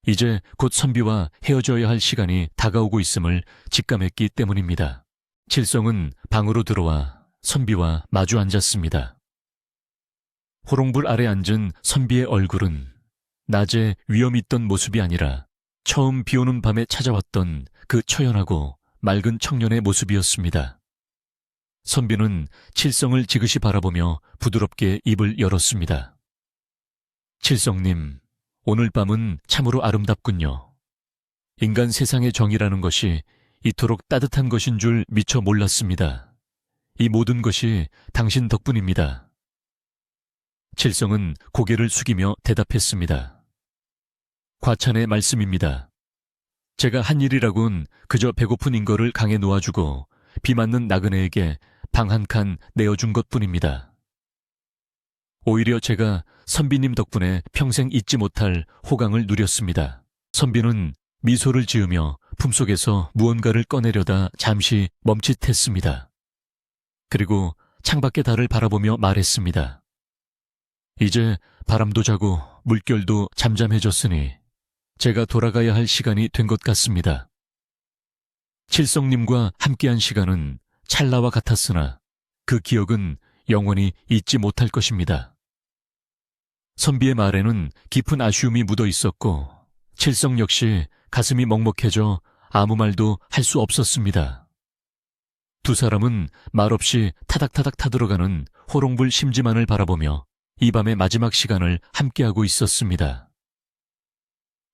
이제 곧 선비와 헤어져야 할 시간이 다가오고 있음을 직감했기 때문입니다. 칠성은 방으로 들어와 선비와 마주 앉았습니다. 호롱불 아래 앉은 선비의 얼굴은 낮에 위험 있던 모습이 아니라 처음 비오는 밤에 찾아왔던 그 처연하고 맑은 청년의 모습이었습니다. 선비는 칠성을 지그시 바라보며 부드럽게 입을 열었습니다. 칠성님, 오늘 밤은 참으로 아름답군요. 인간 세상의 정이라는 것이 이토록 따뜻한 것인 줄 미처 몰랐습니다. 이 모든 것이 당신 덕분입니다. 칠성은 고개를 숙이며 대답했습니다. 과찬의 말씀입니다. 제가 한 일이라곤 그저 배고픈 인거를 강에 놓아주고 비 맞는 나그네에게 방 한 칸 내어준 것뿐입니다. 오히려 제가 선비님 덕분에 평생 잊지 못할 호강을 누렸습니다. 선비는 미소를 지으며 품속에서 무언가를 꺼내려다 잠시 멈칫했습니다. 그리고 창밖의 달을 바라보며 말했습니다. 이제 바람도 자고 물결도 잠잠해졌으니 제가 돌아가야 할 시간이 된 것 같습니다. 칠성님과 함께한 시간은 찰나와 같았으나 그 기억은 영원히 잊지 못할 것입니다. 선비의 말에는 깊은 아쉬움이 묻어 있었고 칠성 역시 가슴이 먹먹해져 아무 말도 할 수 없었습니다. 두 사람은 말없이 타닥타닥 타들어가는 호롱불 심지만을 바라보며 이 밤의 마지막 시간을 함께하고 있었습니다.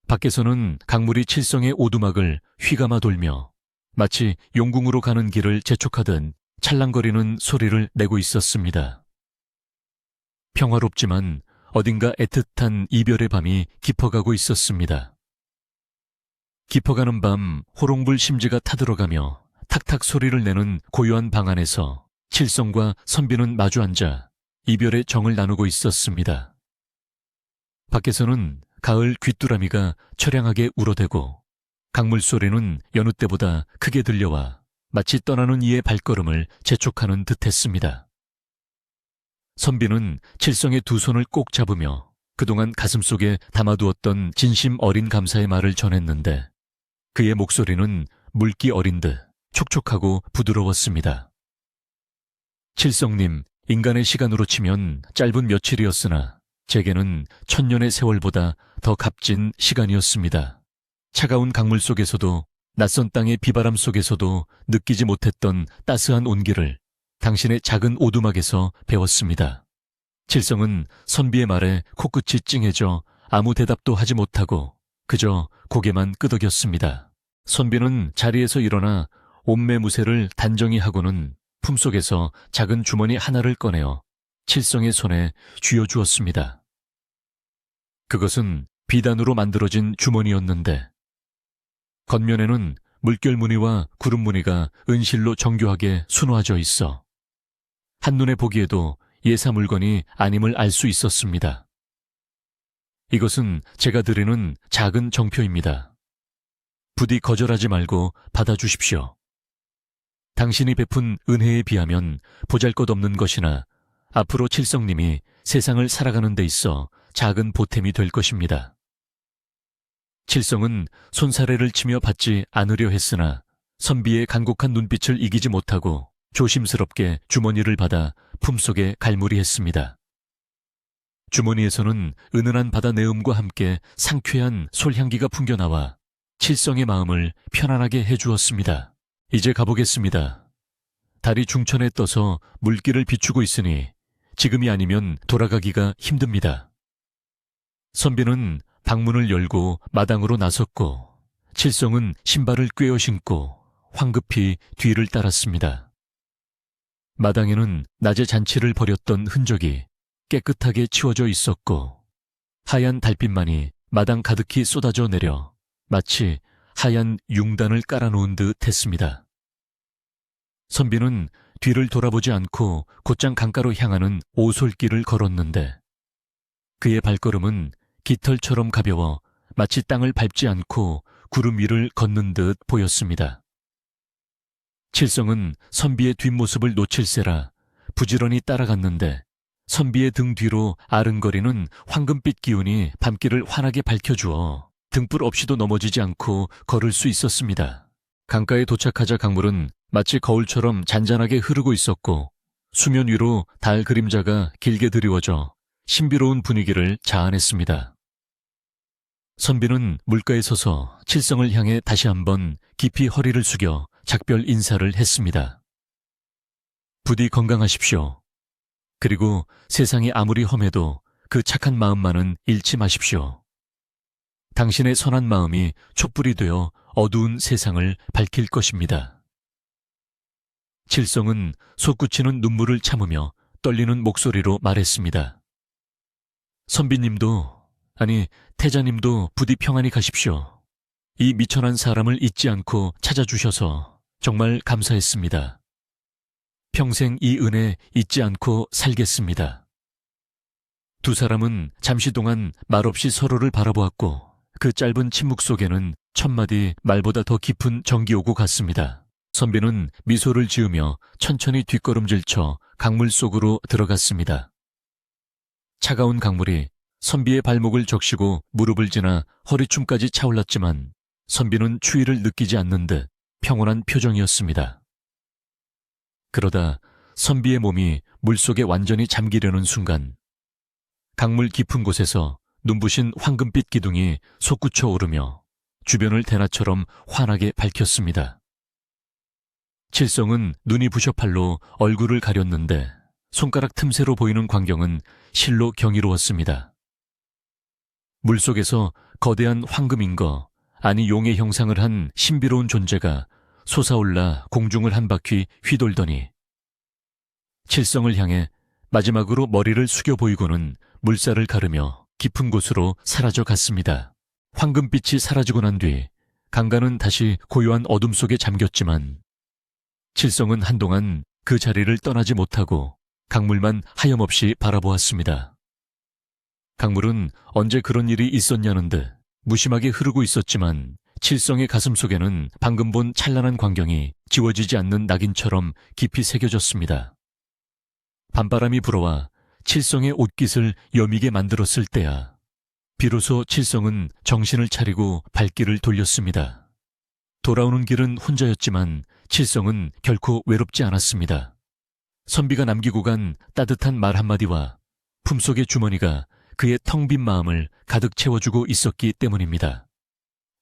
밖에서는 강물이 칠성의 오두막을 휘감아 돌며 마치 용궁으로 가는 길을 재촉하듯 찰랑거리는 소리를 내고 있었습니다. 평화롭지만 어딘가 애틋한 이별의 밤이 깊어가고 있었습니다. 깊어가는 밤 호롱불 심지가 타들어가며 탁탁 소리를 내는 고요한 방 안에서 칠성과 선비는 마주 앉아 이별의 정을 나누고 있었습니다. 밖에서는 가을 귀뚜라미가 처량하게 울어대고 강물 소리는 여느 때보다 크게 들려와 마치 떠나는 이의 발걸음을 재촉하는 듯했습니다. 선비는 칠성의 두 손을 꼭 잡으며 그동안 가슴속에 담아두었던 진심 어린 감사의 말을 전했는데 그의 목소리는 물기 어린 듯 촉촉하고 부드러웠습니다. 칠성님, 인간의 시간으로 치면 짧은 며칠이었으나 제게는 천년의 세월보다 더 값진 시간이었습니다. 차가운 강물 속에서도 낯선 땅의 비바람 속에서도 느끼지 못했던 따스한 온기를 당신의 작은 오두막에서 배웠습니다. 칠성은 선비의 말에 코끝이 찡해져 아무 대답도 하지 못하고 그저 고개만 끄덕였습니다. 선비는 자리에서 일어나 옷매무새를 단정히 하고는 품속에서 작은 주머니 하나를 꺼내어 칠성의 손에 쥐어주었습니다. 그것은 비단으로 만들어진 주머니였는데 겉면에는 물결 무늬와 구름 무늬가 은실로 정교하게 수놓아져 있어 한눈에 보기에도 예사 물건이 아님을 알 수 있었습니다. 이것은 제가 드리는 작은 정표입니다. 부디 거절하지 말고 받아주십시오. 당신이 베푼 은혜에 비하면 보잘것없는 것이나 앞으로 칠성님이 세상을 살아가는 데 있어 작은 보탬이 될 것입니다. 칠성은 손사래를 치며 받지 않으려 했으나 선비의 간곡한 눈빛을 이기지 못하고 조심스럽게 주머니를 받아 품속에 갈무리했습니다. 주머니에서는 은은한 바다 내음과 함께 상쾌한 솔향기가 풍겨나와 칠성의 마음을 편안하게 해주었습니다. 이제 가보겠습니다. 달이 중천에 떠서 물길을 비추고 있으니 지금이 아니면 돌아가기가 힘듭니다. 선비는 방문을 열고 마당으로 나섰고 칠성은 신발을 꿰어 신고 황급히 뒤를 따랐습니다. 마당에는 낮에 잔치를 벌였던 흔적이 깨끗하게 치워져 있었고 하얀 달빛만이 마당 가득히 쏟아져 내려 마치 하얀 융단을 깔아놓은 듯 했습니다. 선비는 뒤를 돌아보지 않고 곧장 강가로 향하는 오솔길을 걸었는데 그의 발걸음은 깃털처럼 가벼워 마치 땅을 밟지 않고 구름 위를 걷는 듯 보였습니다. 칠성은 선비의 뒷모습을 놓칠세라 부지런히 따라갔는데 선비의 등 뒤로 아른거리는 황금빛 기운이 밤길을 환하게 밝혀주어 등불 없이도 넘어지지 않고 걸을 수 있었습니다. 강가에 도착하자 강물은 마치 거울처럼 잔잔하게 흐르고 있었고 수면 위로 달 그림자가 길게 드리워져 신비로운 분위기를 자아냈습니다. 선비는 물가에 서서 칠성을 향해 다시 한번 깊이 허리를 숙여 작별 인사를 했습니다. 부디 건강하십시오. 그리고 세상이 아무리 험해도 그 착한 마음만은 잃지 마십시오. 당신의 선한 마음이 촛불이 되어 어두운 세상을 밝힐 것입니다. 칠성은 솟구치는 눈물을 참으며 떨리는 목소리로 말했습니다. 선비님도, 아니 태자님도 부디 평안히 가십시오. 이 미천한 사람을 잊지 않고 찾아주셔서 정말 감사했습니다. 평생 이 은혜 잊지 않고 살겠습니다. 두 사람은 잠시 동안 말없이 서로를 바라보았고 그 짧은 침묵 속에는 천마디 말보다 더 깊은 정이 오고 갔습니다. 선비는 미소를 지으며 천천히 뒷걸음질쳐 강물 속으로 들어갔습니다. 차가운 강물이 선비의 발목을 적시고 무릎을 지나 허리춤까지 차올랐지만 선비는 추위를 느끼지 않는 듯 평온한 표정이었습니다. 그러다 선비의 몸이 물속에 완전히 잠기려는 순간 강물 깊은 곳에서 눈부신 황금빛 기둥이 솟구쳐 오르며 주변을 대낮처럼 환하게 밝혔습니다. 칠성은 눈이 부셔 팔로 얼굴을 가렸는데 손가락 틈새로 보이는 광경은 실로 경이로웠습니다. 물속에서 거대한 황금인거, 아니 용의 형상을 한 신비로운 존재가 솟아올라 공중을 한 바퀴 휘돌더니 칠성을 향해 마지막으로 머리를 숙여 보이고는 물살을 가르며 깊은 곳으로 사라져 갔습니다. 황금빛이 사라지고 난 뒤 강가는 다시 고요한 어둠 속에 잠겼지만 칠성은 한동안 그 자리를 떠나지 못하고 강물만 하염없이 바라보았습니다. 강물은 언제 그런 일이 있었냐는 듯 무심하게 흐르고 있었지만 칠성의 가슴 속에는 방금 본 찬란한 광경이 지워지지 않는 낙인처럼 깊이 새겨졌습니다. 밤바람이 불어와 칠성의 옷깃을 여미게 만들었을 때야 비로소 칠성은 정신을 차리고 발길을 돌렸습니다. 돌아오는 길은 혼자였지만 칠성은 결코 외롭지 않았습니다. 선비가 남기고 간 따뜻한 말 한마디와 품속의 주머니가 그의 텅 빈 마음을 가득 채워주고 있었기 때문입니다.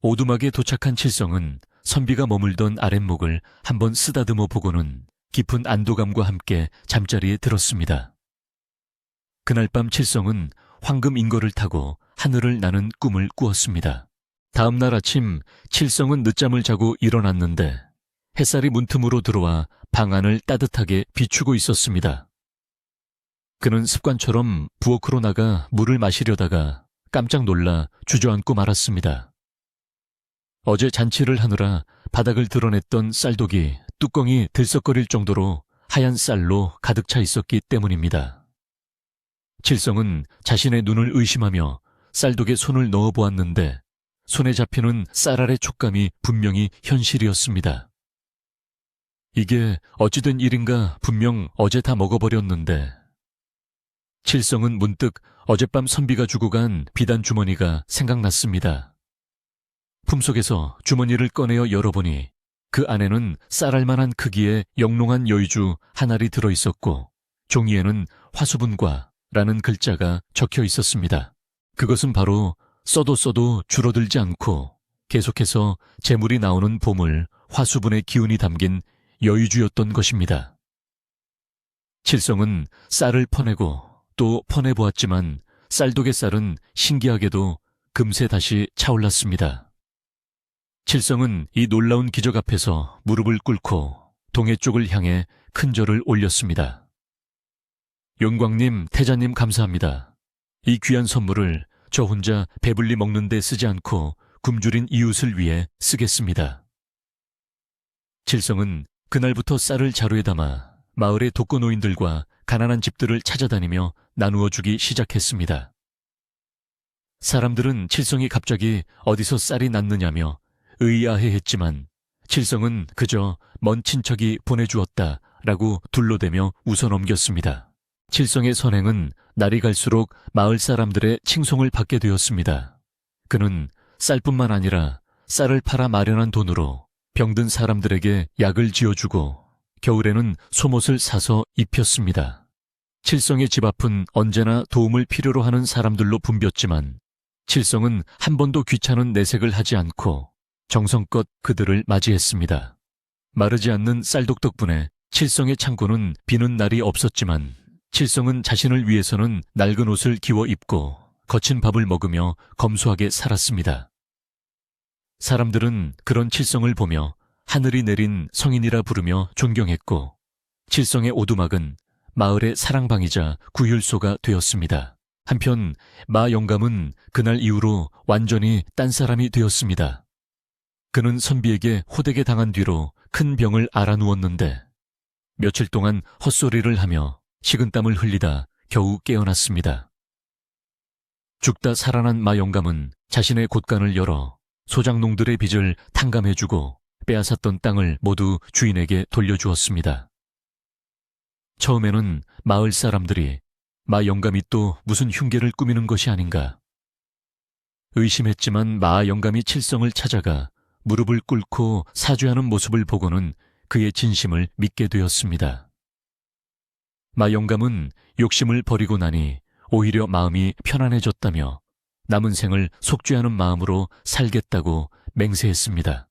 오두막에 도착한 칠성은 선비가 머물던 아랫목을 한번 쓰다듬어 보고는 깊은 안도감과 함께 잠자리에 들었습니다. 그날 밤 칠성은 황금 인거를 타고 하늘을 나는 꿈을 꾸었습니다. 다음 날 아침 칠성은 늦잠을 자고 일어났는데 햇살이 문틈으로 들어와 방 안을 따뜻하게 비추고 있었습니다. 그는 습관처럼 부엌으로 나가 물을 마시려다가 깜짝 놀라 주저앉고 말았습니다. 어제 잔치를 하느라 바닥을 드러냈던 쌀독이 뚜껑이 들썩거릴 정도로 하얀 쌀로 가득 차 있었기 때문입니다. 칠성은 자신의 눈을 의심하며 쌀독에 손을 넣어 보았는데 손에 잡히는 쌀알의 촉감이 분명히 현실이었습니다. 이게 어찌된 일인가 분명 어제 다 먹어버렸는데 칠성은 문득 어젯밤 선비가 주고 간 비단 주머니가 생각났습니다. 품속에서 주머니를 꺼내어 열어보니 그 안에는 쌀알만한 크기의 영롱한 여의주 한 알이 들어있었고 종이에는 화수분과 라는 글자가 적혀 있었습니다. 그것은 바로 써도 줄어들지 않고 계속해서 재물이 나오는 보물 화수분의 기운이 담긴 여의주였던 것입니다. 칠성은 쌀을 퍼내고 또 퍼내보았지만 쌀독의 쌀은 신기하게도 금세 다시 차올랐습니다. 칠성은 이 놀라운 기적 앞에서 무릎을 꿇고 동해 쪽을 향해 큰 절을 올렸습니다. 용광님, 태자님 감사합니다. 이 귀한 선물을 저 혼자 배불리 먹는 데 쓰지 않고 굶주린 이웃을 위해 쓰겠습니다. 칠성은 그날부터 쌀을 자루에 담아 마을의 독거노인들과 가난한 집들을 찾아다니며 나누어 주기 시작했습니다. 사람들은 칠성이 갑자기 어디서 쌀이 났느냐며 의아해했지만 칠성은 그저 먼 친척이 보내주었다라고 둘러대며 웃어넘겼습니다. 칠성의 선행은 날이 갈수록 마을 사람들의 칭송을 받게 되었습니다. 그는 쌀뿐만 아니라 쌀을 팔아 마련한 돈으로 병든 사람들에게 약을 지어주고 겨울에는 속옷을 사서 입혔습니다. 칠성의 집 앞은 언제나 도움을 필요로 하는 사람들로 붐볐지만 칠성은 한 번도 귀찮은 내색을 하지 않고 정성껏 그들을 맞이했습니다. 마르지 않는 쌀독 덕분에 칠성의 창고는 비는 날이 없었지만 칠성은 자신을 위해서는 낡은 옷을 기워 입고 거친 밥을 먹으며 검소하게 살았습니다. 사람들은 그런 칠성을 보며 하늘이 내린 성인이라 부르며 존경했고, 칠성의 오두막은 마을의 사랑방이자 구휼소가 되었습니다. 한편 마 영감은 그날 이후로 완전히 딴 사람이 되었습니다. 그는 선비에게 호되게 당한 뒤로 큰 병을 앓아누웠는데 며칠 동안 헛소리를 하며 식은땀을 흘리다 겨우 깨어났습니다. 죽다 살아난 마 영감은 자신의 곳간을 열어 소장농들의 빚을 탕감해주고 빼앗았던 땅을 모두 주인에게 돌려주었습니다. 처음에는 마을 사람들이 마 영감이 또 무슨 흉계를 꾸미는 것이 아닌가 의심했지만 마 영감이 칠성을 찾아가 무릎을 꿇고 사죄하는 모습을 보고는 그의 진심을 믿게 되었습니다. 마 영감은 욕심을 버리고 나니 오히려 마음이 편안해졌다며 남은 생을 속죄하는 마음으로 살겠다고 맹세했습니다.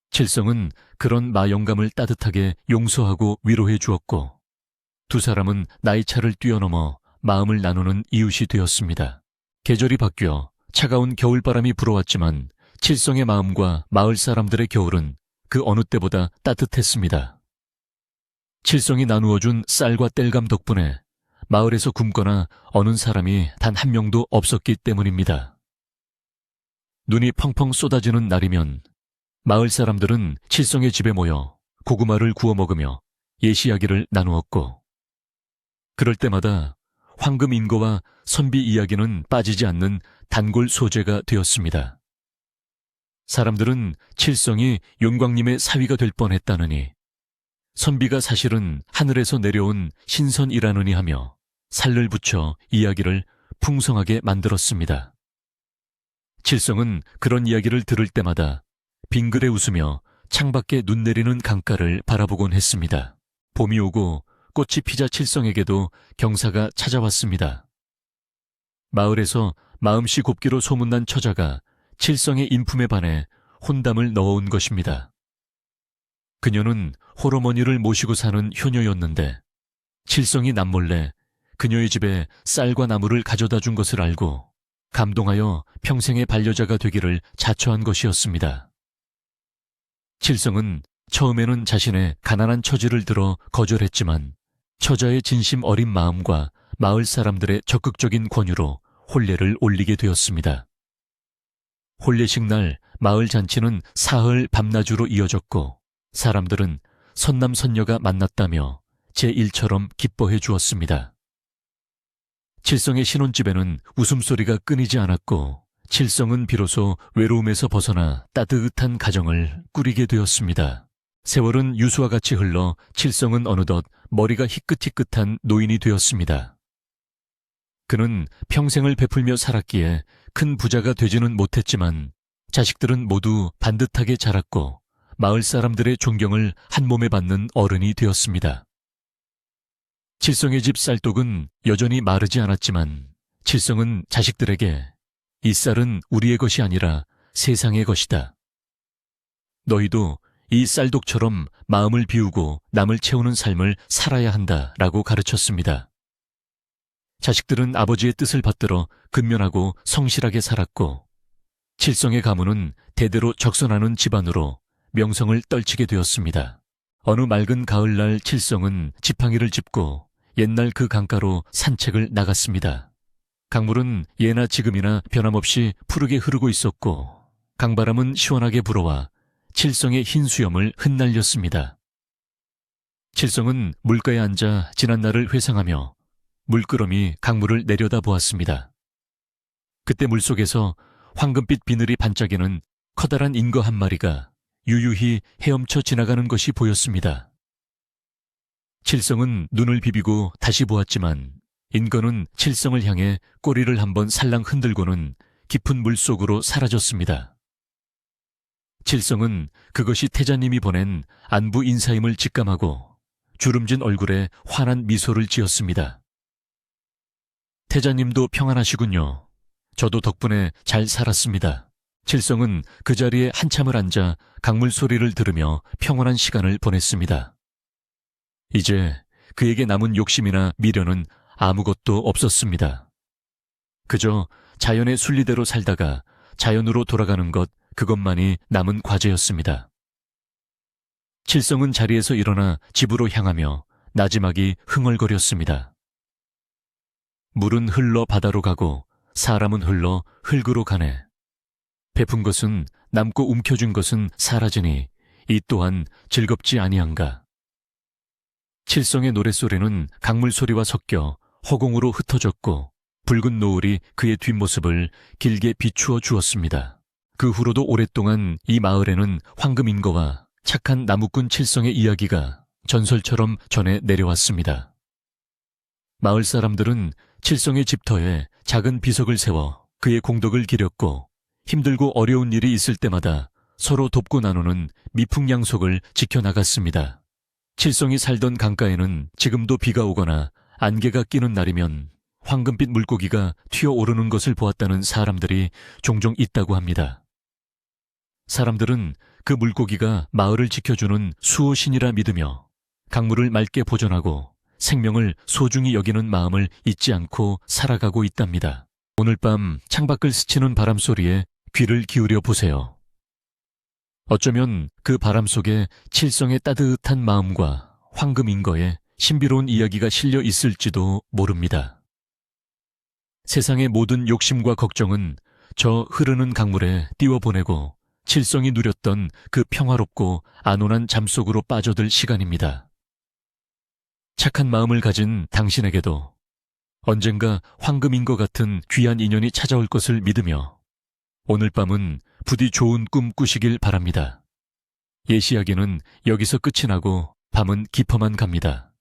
칠성은 그런 마 영감을 따뜻하게 용서하고 위로해 주었고, 두 사람은 나이 차를 뛰어넘어 마음을 나누는 이웃이 되었습니다. 계절이 바뀌어 차가운 겨울바람이 불어왔지만 칠성의 마음과 마을 사람들의 겨울은 그 어느 때보다 따뜻했습니다. 칠성이 나누어준 쌀과 땔감 덕분에 마을에서 굶거나 어는 사람이 단 한 명도 없었기 때문입니다. 눈이 펑펑 쏟아지는 날이면 마을 사람들은 칠성의 집에 모여 고구마를 구워 먹으며 예시이야기를 나누었고, 그럴 때마다 황금 인거와 선비 이야기는 빠지지 않는 단골 소재가 되었습니다. 사람들은 칠성이 용광님의 사위가 될 뻔했다느니, 선비가 사실은 하늘에서 내려온 신선이라느니 하며 살을 붙여 이야기를 풍성하게 만들었습니다. 칠성은 그런 이야기를 들을 때마다 빙그레 웃으며 창밖에 눈 내리는 강가를 바라보곤 했습니다. 봄이 오고 꽃이 피자 칠성에게도 경사가 찾아왔습니다. 마을에서 마음씨 곱기로 소문난 처자가 칠성의 인품에 반해 혼담을 넣어온 것입니다. 그녀는 홀어머니를 모시고 사는 효녀였는데 칠성이 남몰래 그녀의 집에 쌀과 나물을 가져다 준 것을 알고 감동하여 평생의 반려자가 되기를 자처한 것이었습니다. 칠성은 처음에는 자신의 가난한 처지를 들어 거절했지만 처자의 진심 어린 마음과 마을 사람들의 적극적인 권유로 혼례를 올리게 되었습니다. 혼례식 날 마을 잔치는 사흘 밤낮으로 이어졌고 사람들은 선남선녀가 만났다며 제1처럼 기뻐해 주었습니다. 칠성의 신혼집에는 웃음소리가 끊이지 않았고 칠성은 비로소 외로움에서 벗어나 따뜻한 가정을 꾸리게 되었습니다. 세월은 유수와 같이 흘러 칠성은 어느덧 머리가 희끗희끗한 노인이 되었습니다. 그는 평생을 베풀며 살았기에 큰 부자가 되지는 못했지만 자식들은 모두 반듯하게 자랐고 마을 사람들의 존경을 한몸에 받는 어른이 되었습니다. 칠성의 집 쌀독은 여전히 마르지 않았지만 칠성은 자식들에게 이 쌀은 우리의 것이 아니라 세상의 것이다. 너희도 이 쌀독처럼 마음을 비우고 남을 채우는 삶을 살아야 한다라고 가르쳤습니다. 자식들은 아버지의 뜻을 받들어 근면하고 성실하게 살았고 칠성의 가문은 대대로 적선하는 집안으로 명성을 떨치게 되었습니다. 어느 맑은 가을날 칠성은 지팡이를 짚고 옛날 그 강가로 산책을 나갔습니다. 강물은 예나 지금이나 변함없이 푸르게 흐르고 있었고 강바람은 시원하게 불어와 칠성의 흰 수염을 흩날렸습니다. 칠성은 물가에 앉아 지난 날을 회상하며 물끄러미 강물을 내려다보았습니다. 그때 물속에서 황금빛 비늘이 반짝이는 커다란 인거 한 마리가 유유히 헤엄쳐 지나가는 것이 보였습니다. 칠성은 눈을 비비고 다시 보았지만 인거는 칠성을 향해 꼬리를 한번 살랑 흔들고는 깊은 물속으로 사라졌습니다. 칠성은 그것이 태자님이 보낸 안부 인사임을 직감하고 주름진 얼굴에 환한 미소를 지었습니다. 태자님도 평안하시군요. 저도 덕분에 잘 살았습니다. 칠성은 그 자리에 한참을 앉아 강물 소리를 들으며 평온한 시간을 보냈습니다. 이제 그에게 남은 욕심이나 미련은 아무것도 없었습니다. 그저 자연의 순리대로 살다가 자연으로 돌아가는 것, 그것만이 남은 과제였습니다. 칠성은 자리에서 일어나 집으로 향하며 나지막이 흥얼거렸습니다. 물은 흘러 바다로 가고 사람은 흘러 흙으로 가네. 베푼 것은 남고 움켜쥔 것은 사라지니 이 또한 즐겁지 아니한가. 칠성의 노랫소리는 강물 소리와 섞여 허공으로 흩어졌고 붉은 노을이 그의 뒷모습을 길게 비추어 주었습니다. 그 후로도 오랫동안 이 마을에는 황금인거와 착한 나무꾼 칠성의 이야기가 전설처럼 전해 내려왔습니다. 마을 사람들은 칠성의 집터에 작은 비석을 세워 그의 공덕을 기렸고 힘들고 어려운 일이 있을 때마다 서로 돕고 나누는 미풍양속을 지켜나갔습니다. 칠성이 살던 강가에는 지금도 비가 오거나 안개가 끼는 날이면 황금빛 물고기가 튀어오르는 것을 보았다는 사람들이 종종 있다고 합니다. 사람들은 그 물고기가 마을을 지켜주는 수호신이라 믿으며 강물을 맑게 보존하고 생명을 소중히 여기는 마음을 잊지 않고 살아가고 있답니다. 오늘 밤 창밖을 스치는 바람 소리에 귀를 기울여 보세요. 어쩌면 그 바람 속에 칠성의 따뜻한 마음과 황금인거에 신비로운 이야기가 실려 있을지도 모릅니다. 세상의 모든 욕심과 걱정은 저 흐르는 강물에 띄워보내고 칠성이 누렸던 그 평화롭고 안온한 잠 속으로 빠져들 시간입니다. 착한 마음을 가진 당신에게도 언젠가 황금인거 같은 귀한 인연이 찾아올 것을 믿으며 오늘 밤은 부디 좋은 꿈 꾸시길 바랍니다. 옛 이야기는 여기서 끝이 나고 밤은 깊어만 갑니다.